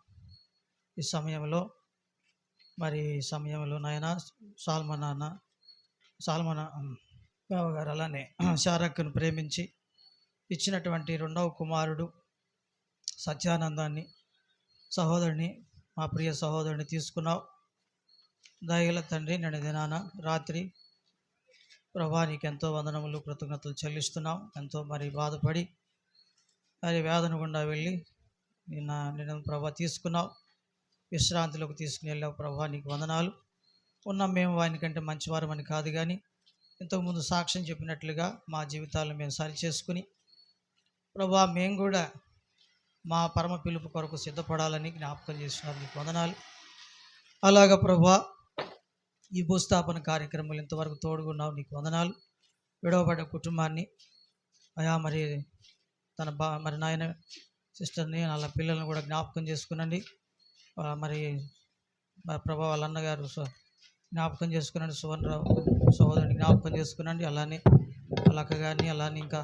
ఈ సమయంలో నాయన సాల్మన్ బావ గారు అలానే శారక్కను ప్రేమించి ఇచ్చినటువంటి 2వ కుమారుడు సత్యానందాన్ని సహోదరుని, మా ప్రియ సహోదరుని తీసుకున్నావు. దయగల తండ్రి, నేను దినాన రాత్రి ప్రభా నీకు ఎంతో వందనములు, కృతజ్ఞతలు చెల్లిస్తున్నాం. ఎంతో బాధపడి వేదన గుండా వెళ్ళి నేను ప్రభా తీసుకున్నావు, విశ్రాంతిలోకి తీసుకుని వెళ్ళావు. ప్రభా నీకు వందనాలు. ఉన్నాం మేము వానికంటే మంచివారమని కాదు, కానీ ఇంతకుముందు సాక్ష్యం చెప్పినట్లుగా మా జీవితాలను మేము సరి చేసుకుని ప్రభా మేము కూడా మా పరమ పిలుపు కొరకు సిద్ధపడాలని జ్ఞాపకం చేస్తున్నారు, మీకు వందనాలు. అలాగా ప్రభా ఈ భూస్థాపన కార్యక్రమాలు ఇంతవరకు తోడుగున్నావు, నీకు వందనాలు. విడవబడ్డ కుటుంబాన్ని అయా మరి తన మరి నాయన సిస్టర్ని వాళ్ళ పిల్లల్ని కూడా జ్ఞాపకం చేసుకునండి. మరి ప్రభా వాళ్ళ అన్నగారు జ్ఞాపకం చేసుకునండి, సువర్ణరావు సహోదరుని జ్ఞాపకం చేసుకునండి. అలానే వాళ్ళ అక్క గారిని, అలానే ఇంకా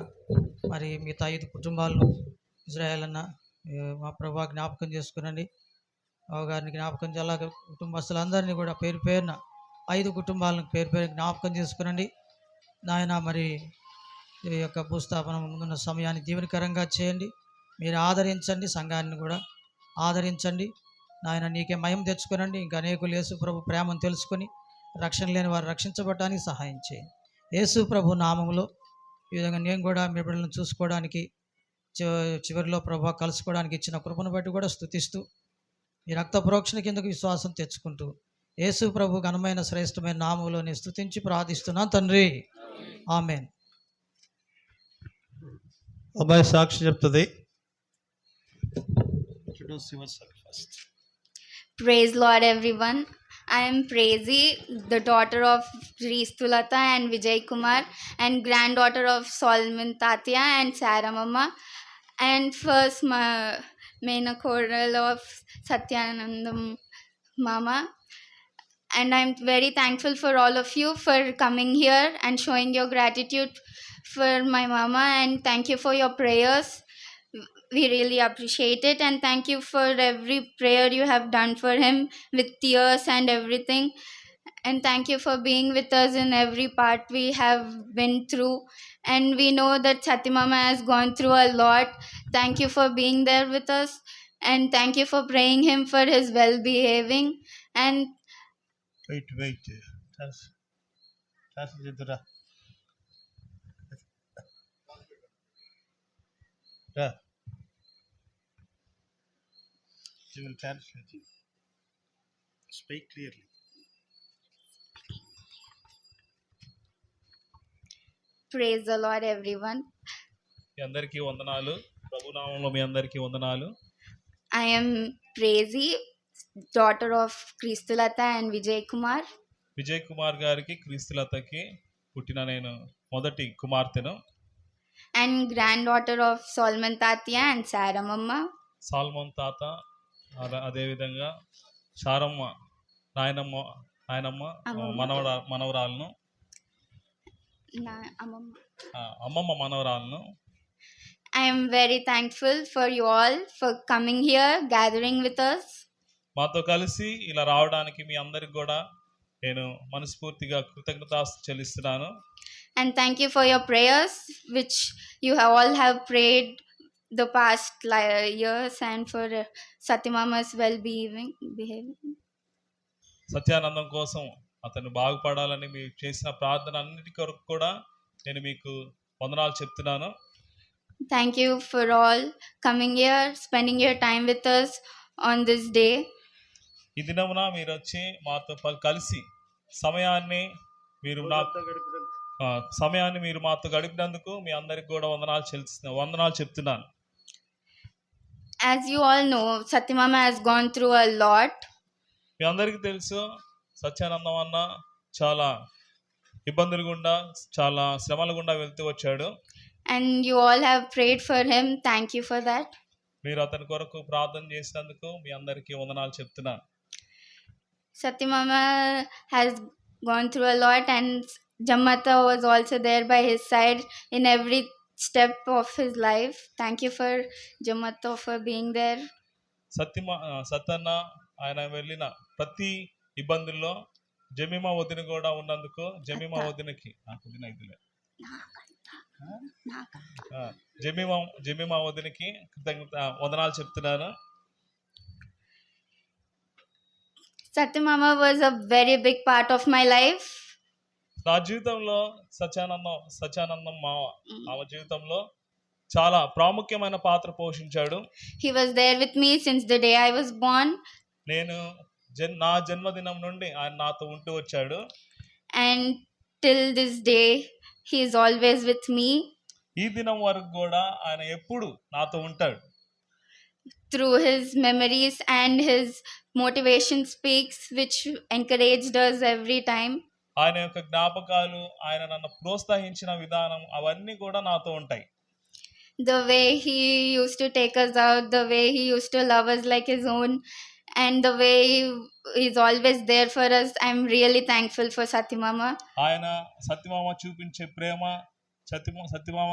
మరి మిగతా 5 కుటుంబాలను ఇజ్రాయేల్ అన్న మా ప్రభా జ్ఞాపకం చేసుకునండి. గారిని జ్ఞాపకం అలాగే కుటుంబస్తులందరినీ కూడా పేరు పేరున 5 కుటుంబాలను పేరు పేరు జ్ఞాపకం చేసుకునండి నాయన. మరి ఈ యొక్క భూస్థాపన ముందున్న సమయాన్ని దీవెనకరంగా చేయండి. మీరు ఆదరించండి, సంఘాన్ని కూడా ఆదరించండి నాయన. నీకే మహిమ తెచ్చుకోనండి. ఇంకా అనేకులు యేసు ప్రభు ప్రేమను తెలుసుకొని రక్షణ లేని వారు రక్షించబడటానికి సహాయం చేయండి. యేసు ప్రభు నామములో ఈ విధంగా నేను కూడా మీ బిడ్డలను చూసుకోవడానికి చివరిలో ప్రభు కలుసుకోవడానికి ఇచ్చిన కృపను బట్టి కూడా స్తుతిస్తూ ఈ రక్త ప్రోక్షణ కిందకు విశ్వాసం తెచ్చుకుంటూ యేసు ప్రభు ఘనమైన శ్రేష్టమైన నామములోనే స్తుతించి ప్రార్థిస్తున్నాను తండ్రి, ఆమేన్. అబ్బాయి సాక్షి చెప్తుంది. Praise Lord, everyone. I am Prezi, the daughter of Ristulata and Vijay Kumar, and granddaughter of Solomon Tatya and Sarah Mama, and first main choral of Satyanandam Mama. And I'm very thankful for all of you for coming here and showing your gratitude for my mama, and thank you for your prayers. We really appreciate it, and thank you for every prayer you have done for him with tears and everything. And thank you for being with us in every part we have been through. And we know that Satyamama has gone through a lot. Thank you for being there with us, and thank you for praying him for his well-behaving. And wait చెప్తురా You will translate it. Speak clearly. praise the Lord, everyone. మీ అందరికీ వందనాలు. ప్రభునామంలో మీ అందరికీ వందనాలు. I am Prezi, daughter of Kristulata and Vijay Kumar. Vijay Kumar గారికి, క్రీస్తులతకి పుట్టిన నేను మొదటి కుమార్తెను. And granddaughter of Solomon Tatya and Sarah Mama. Salmon తాత, అదేవిధంగా శారమ్మ నాయనమ్మ మనవరాలను, అమ్మమ్మ మనవరాలను. I am very thankful for you all for coming here, gathering with us. మాతో కలిసి ఇలా రావడానికి మీ అందరికి కూడా నేను మనస్ఫూర్తిగా కృతజ్ఞతాస్తుతులు చెల్లిస్తున్నాను. And thank you for your prayers, which you all have prayed the past years, and for Satyamama's well-behaving. Satyanandam కోసం అతను బాగుపడాలని మీరు చేసిన ప్రార్థన అన్నిటి కొరకు కూడా నేను మీకు వందనాలు చెప్తున్నాను. Thank you for all coming here, spending your time with us on this day. ఈ దినమున మీరు వచ్చి మాతో కలిసి సమయాన్ని మీరు మాతో గడిపినందుకు మీ అందరికి కూడా వందనాలు చెప్తున్నాను. As you all know, Satyamama has gone through a lot. మీ అందరికీ తెలుసు, సత్యానందం అన్న చాలా ఇబ్బందులు గుండా, చాలా శ్రమల గుండా వెళ్తూ వచ్చాడు. And you all have prayed for him. Thank you for that. మీరు అతని కొరకు ప్రార్థన చేసినందుకు మీ అందరికీ వందనాలు చెప్తున్నాను. Satyamama has gone through a lot, and Jammata was also there by his side in every step of his life. Thank you for Jammata for being there. సత్యన్న ఆయన వెళ్ళిన ప్రతి ఇబ్బందుల్లో జమీమా వదిన కూడా ఉన్నందుకు జమీమా వదినకి జమీమా వదినకి వందనాలు చెప్తున్నాను. Satyamama was a very big part of my life. నా జీవితంలో సత్యానందం ఆమె జీవితంలో చాలా ప్రాముఖ్యమైన పాత్ర పోషించాడు. He was there with me since the day I was born. నా జన్మదినం నుండి ఆయన నాతో ఉంటూ వచ్చాడు. And till this day. He is always with me. ఈ దినం వరకు కూడా ఆయన ఎప్పుడు నాతో ఉంటాడు. Through his memories and his motivation speaks, which encouraged us every time. ఆయన యొక్క జ్ఞాపకాలు, ఆయన నన్ను ప్రోత్సహించిన విధానం అవన్నీ కూడా నాతో ఉంటాయి. The way he used to take us out, the way he used to love us like his own, and the way he is always there for us. I'm really thankful for Satyamama. ఆయన సత్యమామ చూపించే ప్రేమ, సత్యమామ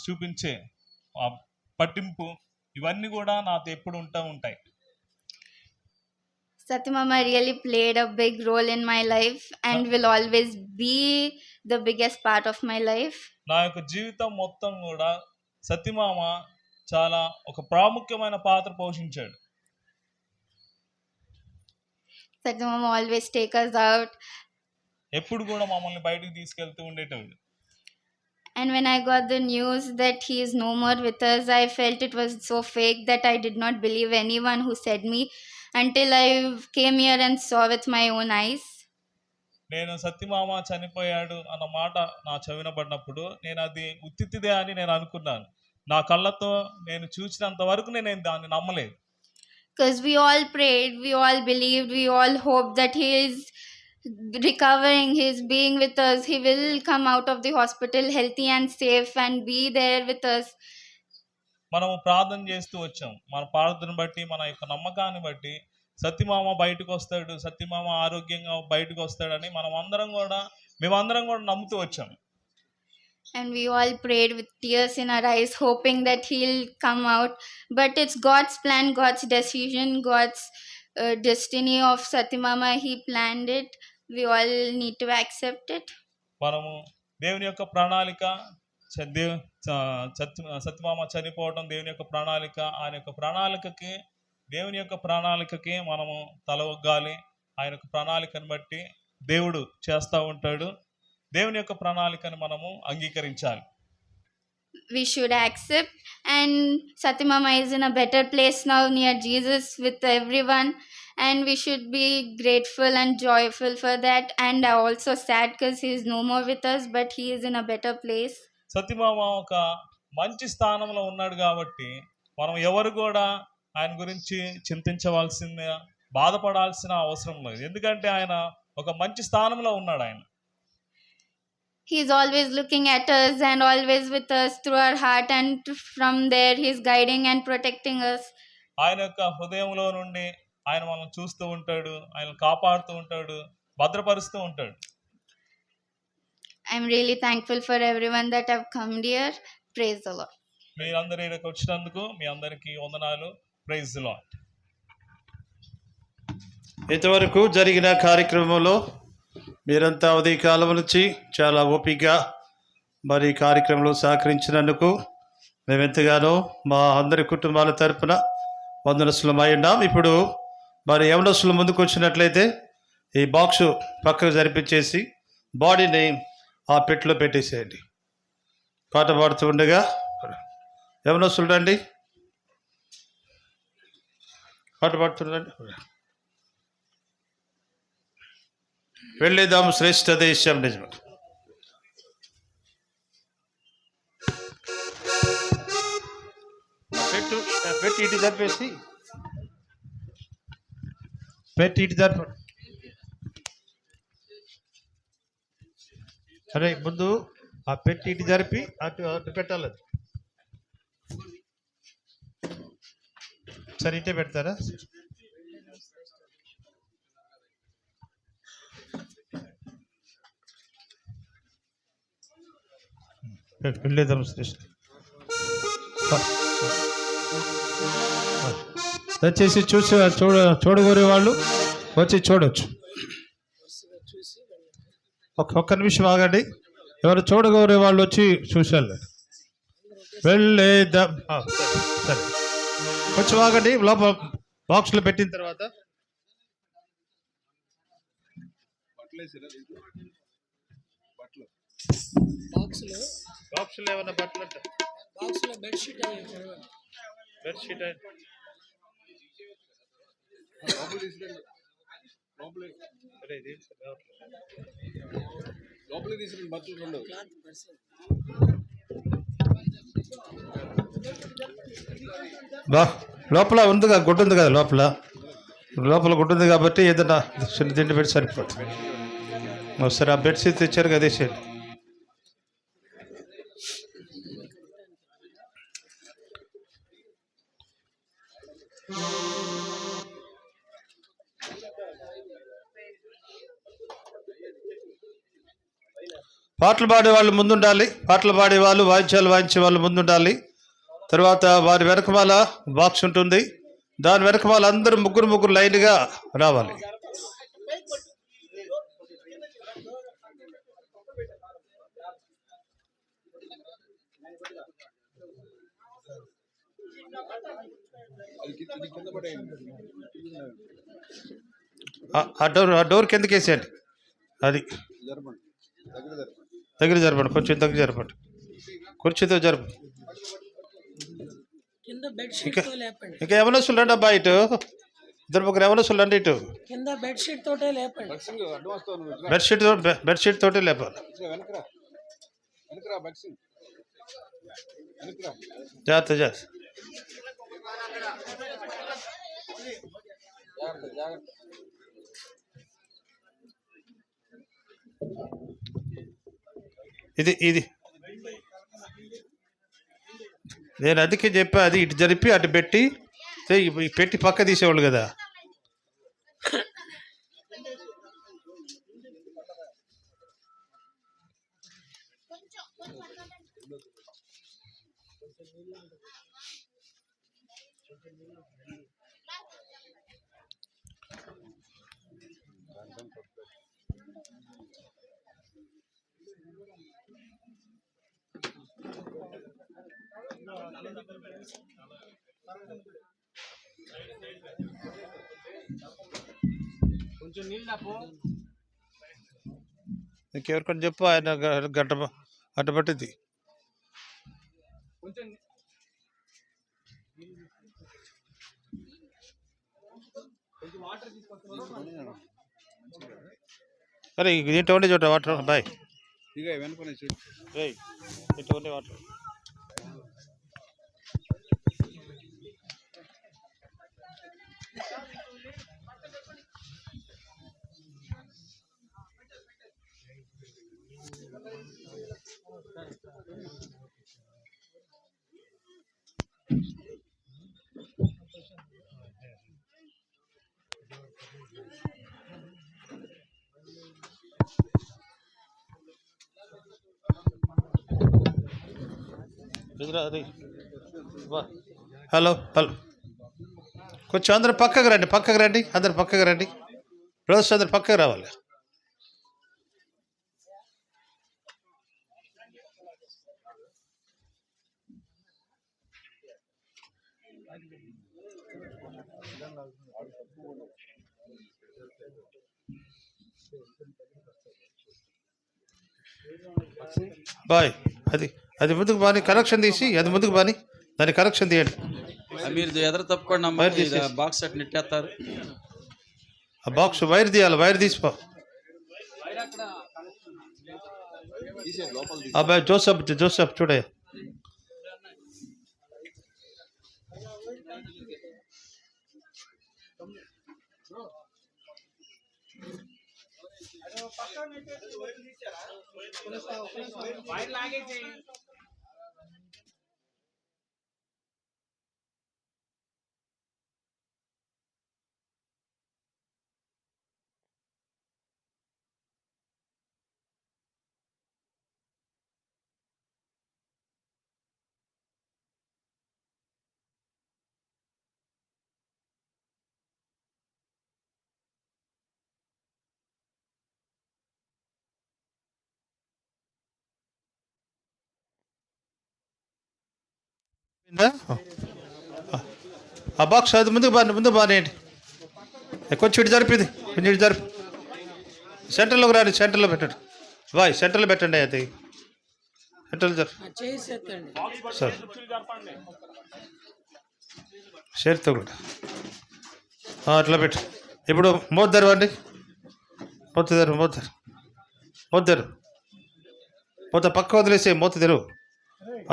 చూపించే ఆ పట్టింపు, ఇవన్నీ కూడా నాతో ఎప్పుడు ఉంటాయి. Satyamama really played a big role in my life and will always be the biggest part of my life. నా యొక్క జీవితం మొత్తం కూడా సత్యమామ చాలా ఒక ప్రాముఖ్యమైన పాత్ర పోషించాడు. Satyamama always take us out. ఎప్పుడు కూడా మమ్మల్ని బయటికి తీసుకెళ్తూ ఉండేటోడు. And when I got the news that he is no more with us, I felt it was so fake that I did not believe anyone who said me until I came here and saw with my own eyes. నేను సత్యమామ చనిపోయాడు అన్న మాట నా చెవిన పడినప్పుడు నేను అది ఉత్తిదే అని నేను అనుకున్నాను. నా కళ్ళతో నేను చూసినంత వరకు నేను దాన్ని నమ్మలేదు. Because we all prayed, we all believed, we all hoped that he is recovering, he is being with us, he will come out of the hospital healthy and safe and be there with us. మనము ప్రార్థన చేస్తూ వచ్చాం. మన ప్రార్థన బట్టి, మన యొక్క నమ్మకాన్ని బట్టి సత్యమామ బయటకు వస్తాడు, సత్యమామ ఆరోగ్యంగా బయటకు వస్తాడని మేమందరం కూడా నమ్ముతూ వచ్చాం. And we all prayed with tears in our eyes, hoping that he'll come out. But it's God's plan, God's decision, God's destiny of Satyamama. He planned it. We all need to accept it. మనము దేవుని యొక్క ప్రణాళిక, సత్యమామ చనిపోవడం దేవుని యొక్క ప్రణాళిక. ఆయన యొక్క ప్రణాళికకి, దేవుని యొక్క ప్రణాళికకి మనము తల ఒగ్గాలి. ఆయన యొక్క ప్రణాళికను బట్టి దేవుడు చేస్తూ ఉంటాడు. దేవుని యొక్క ప్రణాళికను మనము అంగీకరించాలి. We should accept, and Satyamama is in a better place now near Jesus with everyone, and we should be grateful and joyful for that. And also sad because he is no more with us, but he is in a better place. Satyabhama ఒక మంచి స్థానంలో ఉన్నాడు కాబట్టి మనం ఎవరు కూడా ఆయన గురించి చింతించవలసిన, బాధపడాల్సిన అవసరం లేదు. ఎందుకంటే ఆయన ఒక మంచి స్థానంలో ఉన్నాడు. ఆయన He is always looking at us and always with us through our heart, and from there he is guiding and protecting us. ఆయన యొక్క హృదయంలో నుండి ఆయన మనం చూస్తూ ఉంటాడు, ఆయన కాపాడుతూ ఉంటాడు, భద్రపరుస్తూ ఉంటాడు. I'm really thankful for everyone that have come here. Praise the Lord. మీరందరూ ఇక్కడికి వచ్చినందుకు మీ అందరికీ వందనాలు. Praise the Lord. ఇంతవరకు జరిగిన కార్యక్రమంలో మీరంతా ఉదయకాలం నుంచి చాలా ఓపికగా మరి కార్యక్రమంలో సహకరించినందుకు మేమెంతగానో మా అందరి కుటుంబాల తరపున వందనస్తులమై ఉన్నాం. ఇప్పుడు మరి యవనస్తులు ముందుకు వచ్చినట్లయితే ఈ బాక్సు పక్కకు జరిపించేసి బాడీని ఆ పెట్టెలో పెట్టేసేయండి. పాట పాడుతూ ఉండగా యవనస్తులు రండి, పాట పాడుతుండండి. వెళ్ళేదాం శ్రేష్ఠ దేశం నిజం. పెట్టి ఇటు జరిపేసి పెట్టి ఇటు జరిప. సరే, ముందు ఆ పెట్టి ఇటు జరిపి అటు అటు పెట్టాలి. సరే, ఇటే పెడతారా? వెళ్ళేదాం శ్రేష్ఠ. దయచేసి చూడగోరే వాళ్ళు వచ్చి చూడవచ్చు. ఒక్క నిమిషం ఆగండి. ఎవరు చూడగోరే వాళ్ళు వచ్చి చూసారు. వెళ్ళేద్దాం. సరే, కొంచెం ఆగండి. లోపల బాక్స్లో పెట్టిన తర్వాత బాక్స్లో ఏమన్నా బట్టలు బెడ్షీట్ లోపల ఉందిగా గుడ్డ ఉంది కదా లోపల గుడ్డ ఉంది కాబట్టి ఏదైనా చిన్న తిండి పెట్టి సరిపోతుంది. ఒకసారి ఆ బెడ్షీట్ తెచ్చారు కదా వేసేయండి. పాటలు పాడే వాళ్ళు ముందుండాలి. పాటలు పాడే వాళ్ళు, వాయిద్యాలు వాయించే వాళ్ళు ముందుండాలి. తర్వాత వారి వెనకమాల బాక్స్ ఉంటుంది. దాని వెనకమాల అందరూ ముగ్గురు లైన్గా రావాలి. ఆ డోర్ కిందకి వేసేయండి. అది దగ్గర జరపండి, కొంచెం దగ్గర జరపండి, కుర్చీతో జరపండి. ఇంకా యవనస్తులు రండి అబ్బా, ఇటు ఇద్దరు ముగ్గురు యవనస్తులు రండి ఇటు. బెడ్షీట్ తోటే లేపాలి. జాగ్రత్త. ఇది నేను అందుకే చెప్పా, అది ఇటు జరిపి అటు పెట్టి పెట్టి పక్క తీసేవాళ్ళు కదా. ఇంకెవరికైనా చెప్పు, ఆయన గంట అడ్డ పట్టింది. అరే ఇటువంటి చోట వాటర్ బాయ్, ఇటువంటి వాటర్. హలో కొంచెం అందరు పక్కకు రండి, అందరు పక్కకు రండి. రోజు అందరు పక్కకు రావాలి. బాయ్ అది ముందుకు బాని కనెక్షన్ తీసి అది ముందుకు బాని దాన్ని కనెక్షన్ తీయండి. మీరు ఎదురు తప్పుకోండి, బాక్స్ అట్ నెట్టేస్తారు. ఆ బాక్స్ వైర్ తీయాలి, వైర్ తీసిపో. అబ్బాయి జోసఫ్ చూడే. ఆ బాక్స్ అది ముందు బానేయండి. కొంచెం ఇటు జరిపింది, కొంచెం ఇటు జరిపి సెంటర్లోకి రాని, సెంటర్లో పెట్టండి. బాయ్ సెంటర్లో పెట్టండి, అది సెంటర్లో జరు సార్ చేతితో కూడా అట్లా పెట్టు. ఇప్పుడు మోద్దరు అండి, మోద్దరు మూత పక్క వదిలేసి మూత తెరువు.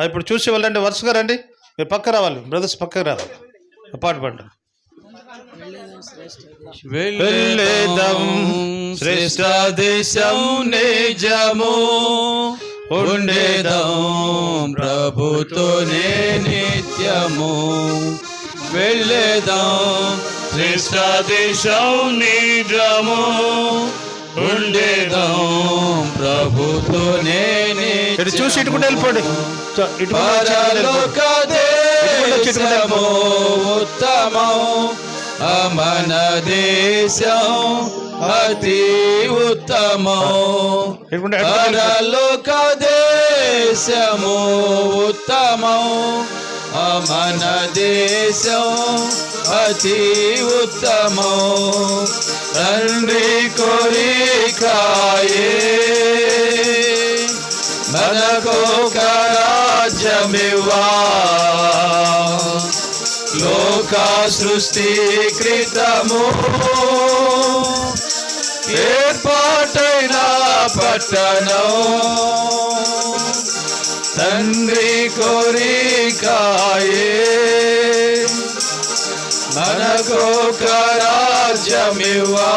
ఇప్పుడు చూసి వెళ్ళండి, వరుసగా రండి. మీరు పక్క రావాలి, బ్రదర్స్ పక్కకు రావాలి. పాట పాడు. వెళ్ళేదం శ్రేష్ఠ దేశం నిజము, ఉండేదం ప్రభుతోనే నిత్యము. వెళ్ళేదం శ్రేష్ఠ దేశం నిజము, ఉండేదం ప్రభుతోనే ఇటు చూసి ఇటు కూడా వెళ్ళిపోండి. పరలోక దేశము ఉత్తమం, మన దేశం అతి ఉత్తమం. పరలోక దేశము ఉత్తమం, మన దేశం అతి ఉత్తమం. తండ్రి కోరికాయే మనకొక రాజ్యమివ్వా, లోక సృష్టి కృతము ఏర్పాటైన పట్టణం. తండ్రి కోరికాయే మనకొక రాజ్యమివ్వా,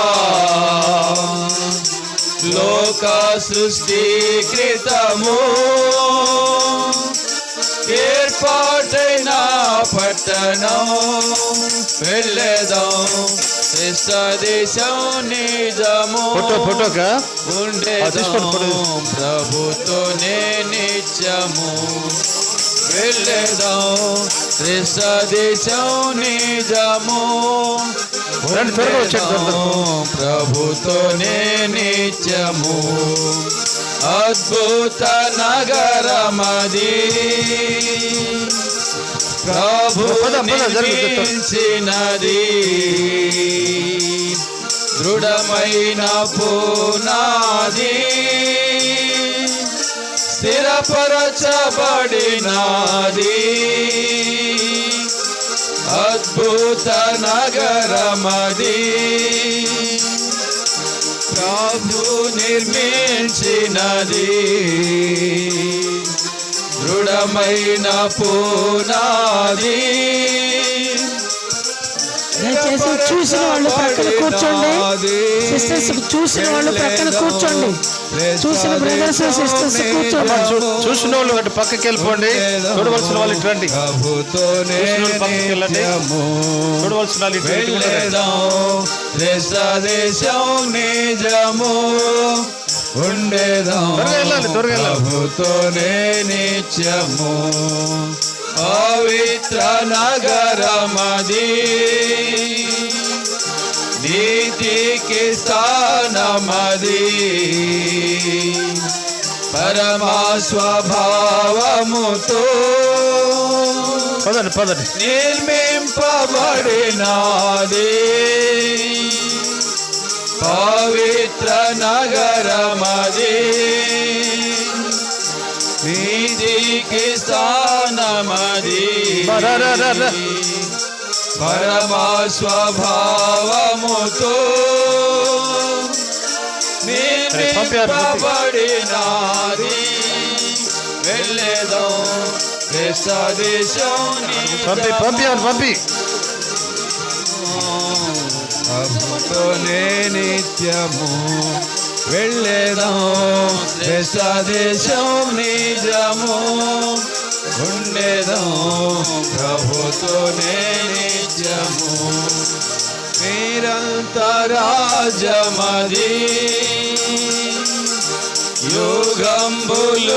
లోక సృష్టి కృతము ఏర్పాటైన పట్టణం. వెళ్ళేదం శ్రేష్ఠ దేశం నిజము, ఉండేదం ప్రభుతోనే నిత్యము. వెళ్ళేదం శ్రేష్ఠ దేశం నిజము, ప్రభుతోనే నిత్యము. అద్భుత నగరమది ప్రభు నిర్మించినది, దృఢమైన పునాది స్థిరపరచబడినది. అద్భుత నగరమది ప్రభు నిర్మించినది, దృఢమైన పునాది. దయచేసి చూసిన వాళ్ళు ప్రక్కన కూర్చోండి. సిస్టర్స్ చూసిన వాళ్ళు ప్రక్కన కూర్చోండి. చూసిన బ్రదర్స్ సిస్టర్స్ కూర్చోండి. చూసిన వాళ్ళు అటు పక్కకి వెళ్ళిపోండి. చూడవలసిన వాళ్ళు ఇటు రండి. పక్కకి వెళ్ళండి. చూడవలసిన వాళ్ళు ఇటు దేశం నిజము, ఉండేదం ప్రభుతోనే నిత్యము. పవిత్ర నగరమది నీతికి స్థానమది, పరమా స్వభావముతో నిర్మింపబడినది. పవిత్ర నగరమది నీతికి స్థానమది, పరమా స్వభావముతో నిర్మింపబడినది. వెళ్ళేదం శ్రేష్ఠ దేశం పంపి ప్రభుతోనే నిత్యము. వెళ్ళేదం శ్రేష్ఠ దేశం నిజము, ఉండేదం ప్రభుతోనే నిత్యము. నిరంతరాజ్యమది యుగంబులుండునది,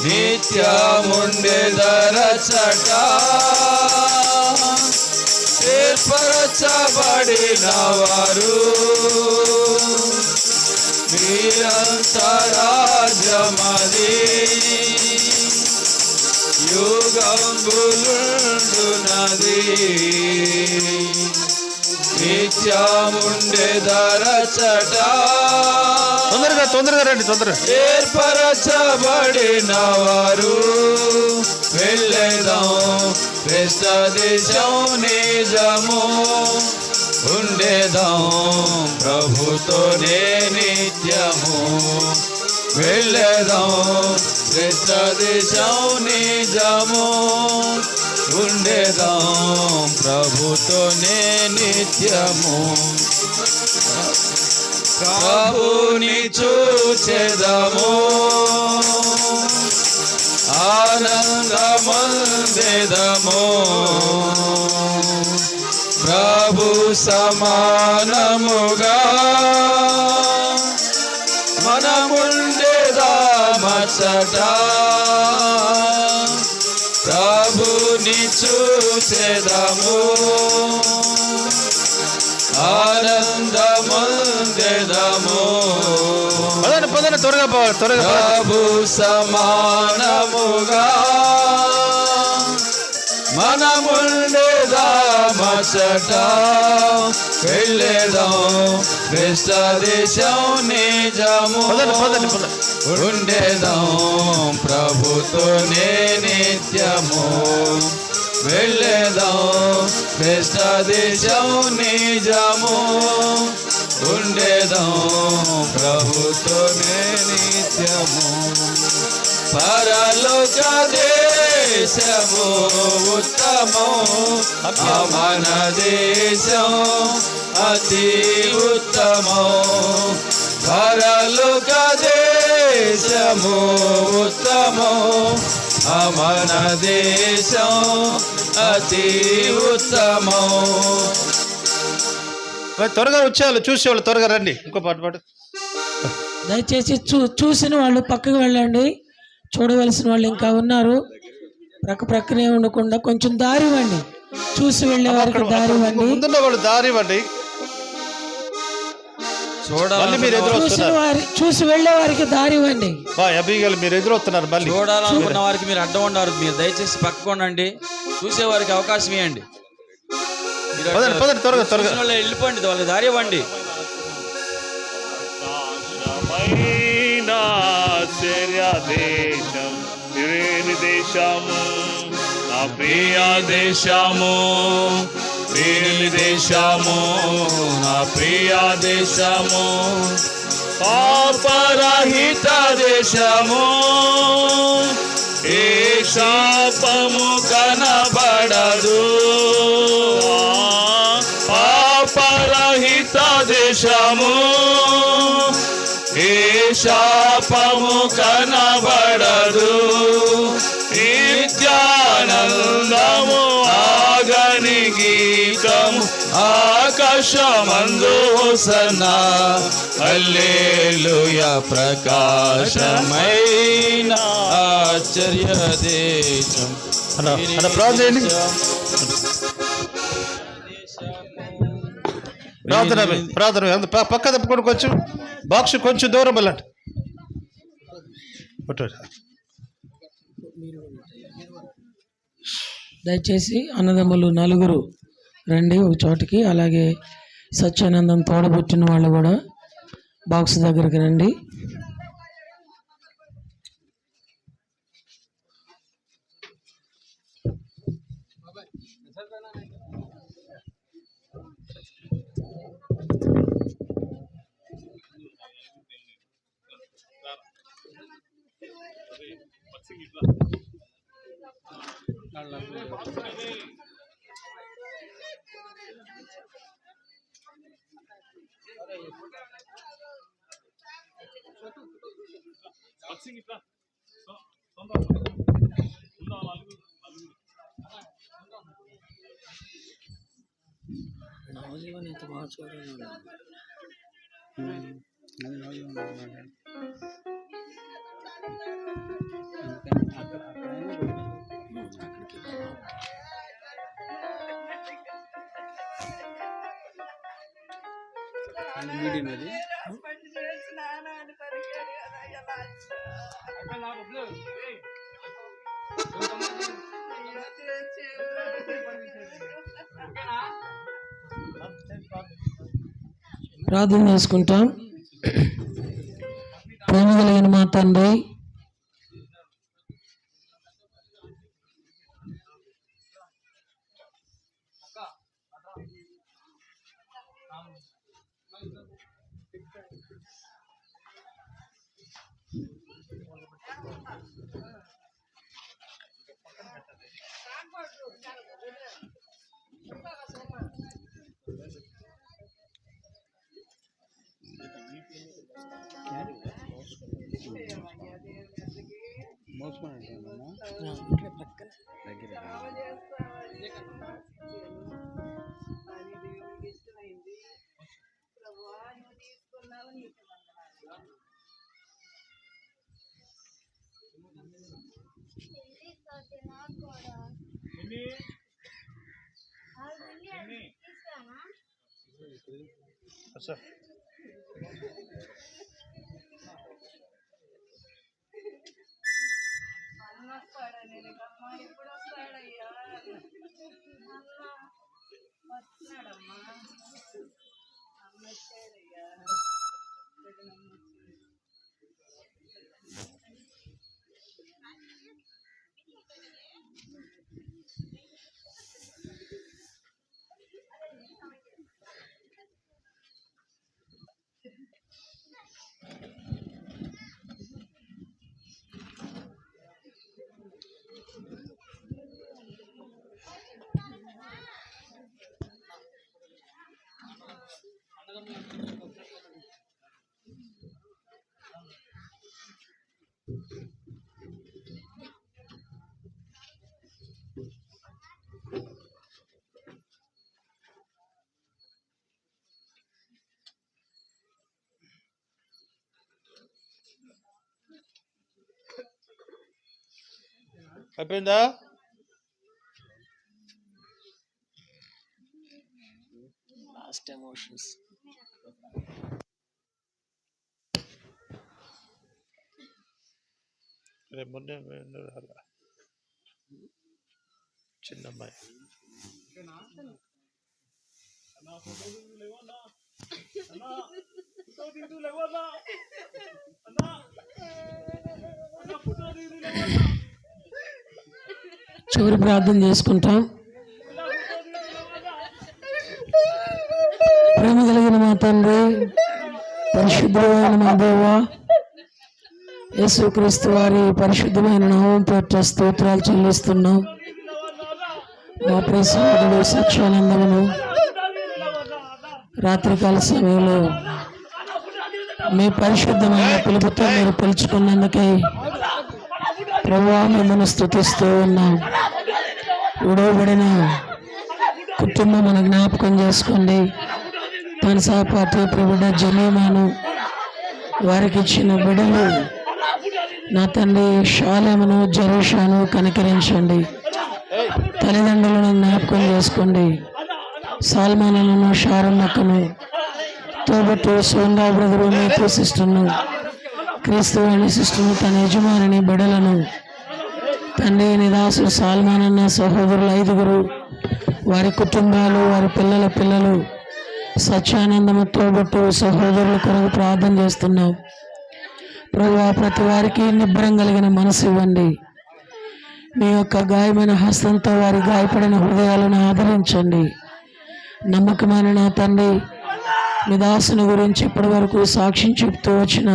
నిత్యముండెదరచట ఏర్పరచబడిన వారు. నిరంతరాజ్యమది యుగంబులుండునది, నిత్యముండెదరచట తొందరగా రండి. ఏర్పరచబడిన వారు. వెళ్ళేదం శ్రేష్ఠ దేశం నిజము, ఉండేదాం ప్రభుతోనే నిత్యము వెళ్ళేదాం క్రీస్తు దేశం నిజము ఉండేదాం ప్రభుతోనే నిత్యము ప్రభుని చూచెదము ఆనందమందెదము ప్రభు సమానముగా మనముండేదామచ్చట ప్రభుని చూచెదము ఆనందమందెదము పదన త్వరగా ప్రభు సమానముగా మనముండేదామచ్చట వెళ్ళేదాం క్రీస్తు దేశం నిజము ఉండేదాం ప్రభుతోనే నిత్యము వెళ్ళేదాం క్రీస్తు దేశం నిజము ఉండేదాం ప్రభుతోనే నిత్యము పరలోక దేశము ఉత్తమం మన దేశం అతి ఉత్తమం పరలోక దేశము ఉత్తమం మన దేశం అతి ఉత్తమం త్వరగా వచ్చేవాళ్ళు చూసేవాళ్ళు త్వరగా రండి. ఇంకో పాట దయచేసి చూసిన వాళ్ళు పక్కకు వెళ్ళండి. చూడవలసిన వాళ్ళు ఇంకా ఉన్నారు. ప్రక్కనే ఉండకుండా కొంచెం దారి ఇవ్వండి. చూసి వెళ్ళే వారికి దారి ఇవ్వండి. ముందున్న వాళ్ళు దారి ఇవ్వండి. చూసి వెళ్ళే వారికి దారి ఇవ్వండి. మీరు ఎదురొస్తున్నారు. మళ్ళీ చూడాలనుకున్న వారికి మీరు అడ్డం ఉన్నారు. మీరు దయచేసి పక్కకు ఉండండి. చూసే వారికి అవకాశం ఇవ్వండి. వెళ్ళిపోండి, వాళ్ళకి దారి ఇవ్వండి. దేశం దేశము నా ప్రియ దేశము దేశము నా ప్రియ దేశము పాపరహిత దేశము ఏ శాపము కనబడదు పాపరహిత దేశము ఏ శాపము కనబడదు నిత్యానందము ఆగని గీతము ఆకాశమందు హోసన్నా హల్లెలూయా ప్రకాశమైన ఆశ్చర్య దేశం ప్రార్థన పక్క తప్పుకొని కొంచెం బాక్స్ కొంచెం దూరం వెళ్ళండి. దయచేసి అన్నదమ్ములు నలుగురు రండి ఒక చోటికి. అలాగే సత్యానందం తోడబుట్టిన వాళ్ళు కూడా బాక్స్ దగ్గరికి రండి. నవజీవన్ ఎంత బాగా చూడండి. మీడియం అది ప్రార్థన చేసుకుంటాం. ప్రేమ కలిగిన మా తండ్రి, అయిపోయిందా? Last emotions. రేపు మొన్నే చిన్నమ్మాయి చివరి ప్రార్థన చేసుకుంటాం. ప్రేమ కలిగిన మా తండ్రి, పరిశుద్ధమైన మా దేవ, యేసుక్రీస్తు వారి పరిశుద్ధమైన నామం పేరిట స్తోత్రాలు చెల్లిస్తున్నాం. మా ప్రియ సోదరుడు సత్యానందమును రాత్రికాల సమయంలో మీ పరిశుద్ధమైన పిలుపుతో మీరు పిలుచుకున్నందుకై ప్రభువా మిమ్మల్ని స్తుతిస్తూ ఉన్నాం. విడవబడిన కుటుంబం మన జ్ఞాపకం చేసుకోండి. తన సహపాఠి ప్రభుడ జమీమాను వారికి ఇచ్చిన బిడలు నా తండ్రి షాలేమును జెరూషాను కనికరించండి. తల్లిదండ్రులను జ్ఞాపకం చేసుకోండి. సాల్మానను షారమ్మక్కను తోబట్టు సోందా బ్రదరు మేతో సిస్టర్ను క్రీస్తువాణి సిస్టర్ను తన యజమానిని బిడలను తండ్రి నిదాసు సాల్మాన్ అన్న సహోదరులు 5 వారి కుటుంబాలు వారి పిల్లల పిల్లలు సత్యానందము తోబట్టు సహోదరుల కొరకు ప్రార్థన చేస్తున్నాం. ప్రభువా ప్రతి వారికి నిబ్బరం కలిగిన మనసు ఇవ్వండి. మీ యొక్క గాయమైన హస్తంతో వారి గాయపడిన హృదయాలను ఆదరించండి. నమ్మకమైన నా తండ్రి, మీ దాసుని గురించి ఇప్పటి వరకు సాక్ష్యం చెప్తూ వచ్చిన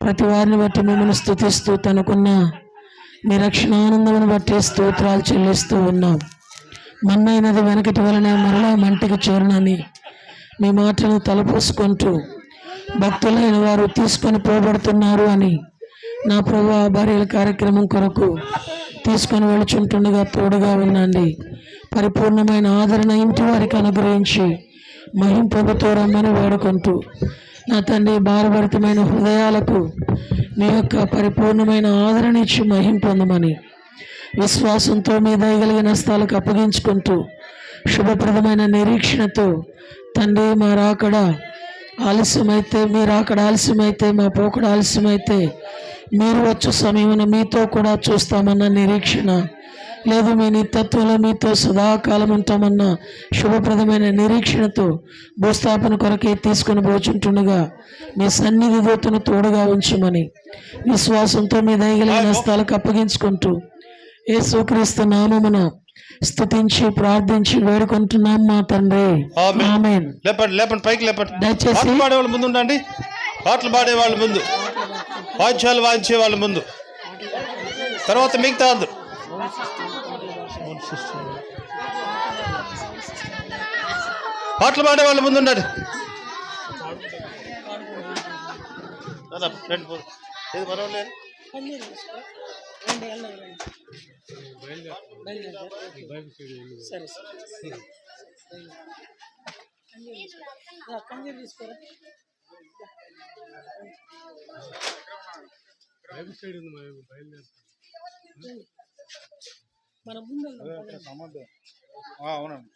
ప్రతి వారిని బట్టి మిమ్మల్ని స్తుతిస్తూ తనకున్న మీ రక్షణానందమును బట్టి స్తోత్రాలు చెల్లిస్తూ ఉన్నాం. మన్నైనది వెనకటి వలన మరలా మంటికి చేరనని మీ మాటను తలపోసుకుంటూ భక్తులైన వారు తీసుకొని పోబడుతున్నారు అని నా ప్రభువా భార్యల కార్యక్రమం కొరకు తీసుకొని వెళుచుంటుండగా తోడుగా ఉండండి. పరిపూర్ణమైన ఆదరణ ఇంటి వారికి అనుగ్రహించి మహిం పొందుతూ రమ్మని వేడుకుంటూ నా తండ్రి భారభరితమైన హృదయాలకు మీ యొక్క పరిపూర్ణమైన ఆదరణ ఇచ్చి మహిం పొందమని విశ్వాసంతో మీ దయగలిగిన స్థలాలకు అప్పగించుకుంటూ శుభప్రదమైన నిరీక్షణతో తండ్రి మా రాకడ ఆలస్యమైతే, మీ రాకడ ఆలస్యమైతే, మా పోకడ ఆలస్యమైతే మీరు వచ్చు సమయమున మీతో కూడా చూస్తామన్న నిరీక్షణ లేదు. మీ నిత్యత్వంలో మీతో సదాకాలం ఉంటామన్న శుభప్రదమైన నిరీక్షణతో భూస్థాపన కొరకే తీసుకుని పోచుంటుండగా మీ సన్నిధి దూతను తోడుగా ఉంచమని విశ్వాసంతో మీ దయగలిగిన స్థలాలకు అప్పగించుకుంటూ యేసుక్రీస్తు నామమున స్తుతించి ప్రార్థించి వేడుకుంటున్నాం మా తండ్రి. ఆమేన్. లేపండి లేపండి, పైకి లేపండి. దయచేసి పాటలు పాడే వాళ్ళ ముందు ఉండండి. పాటలు పాడే వాళ్ళ ముందు, వాద్యాలు వాయించే వాళ్ళ ముందు, తర్వాత మిగతా అందరు. పాటలు పాడే వాళ్ళ ముందు ఉండండి. రండి పో. ఏది పర్వాలేదు. సరే సరే కంజీలు తీసుకోరా. మన ముందు అవునండి.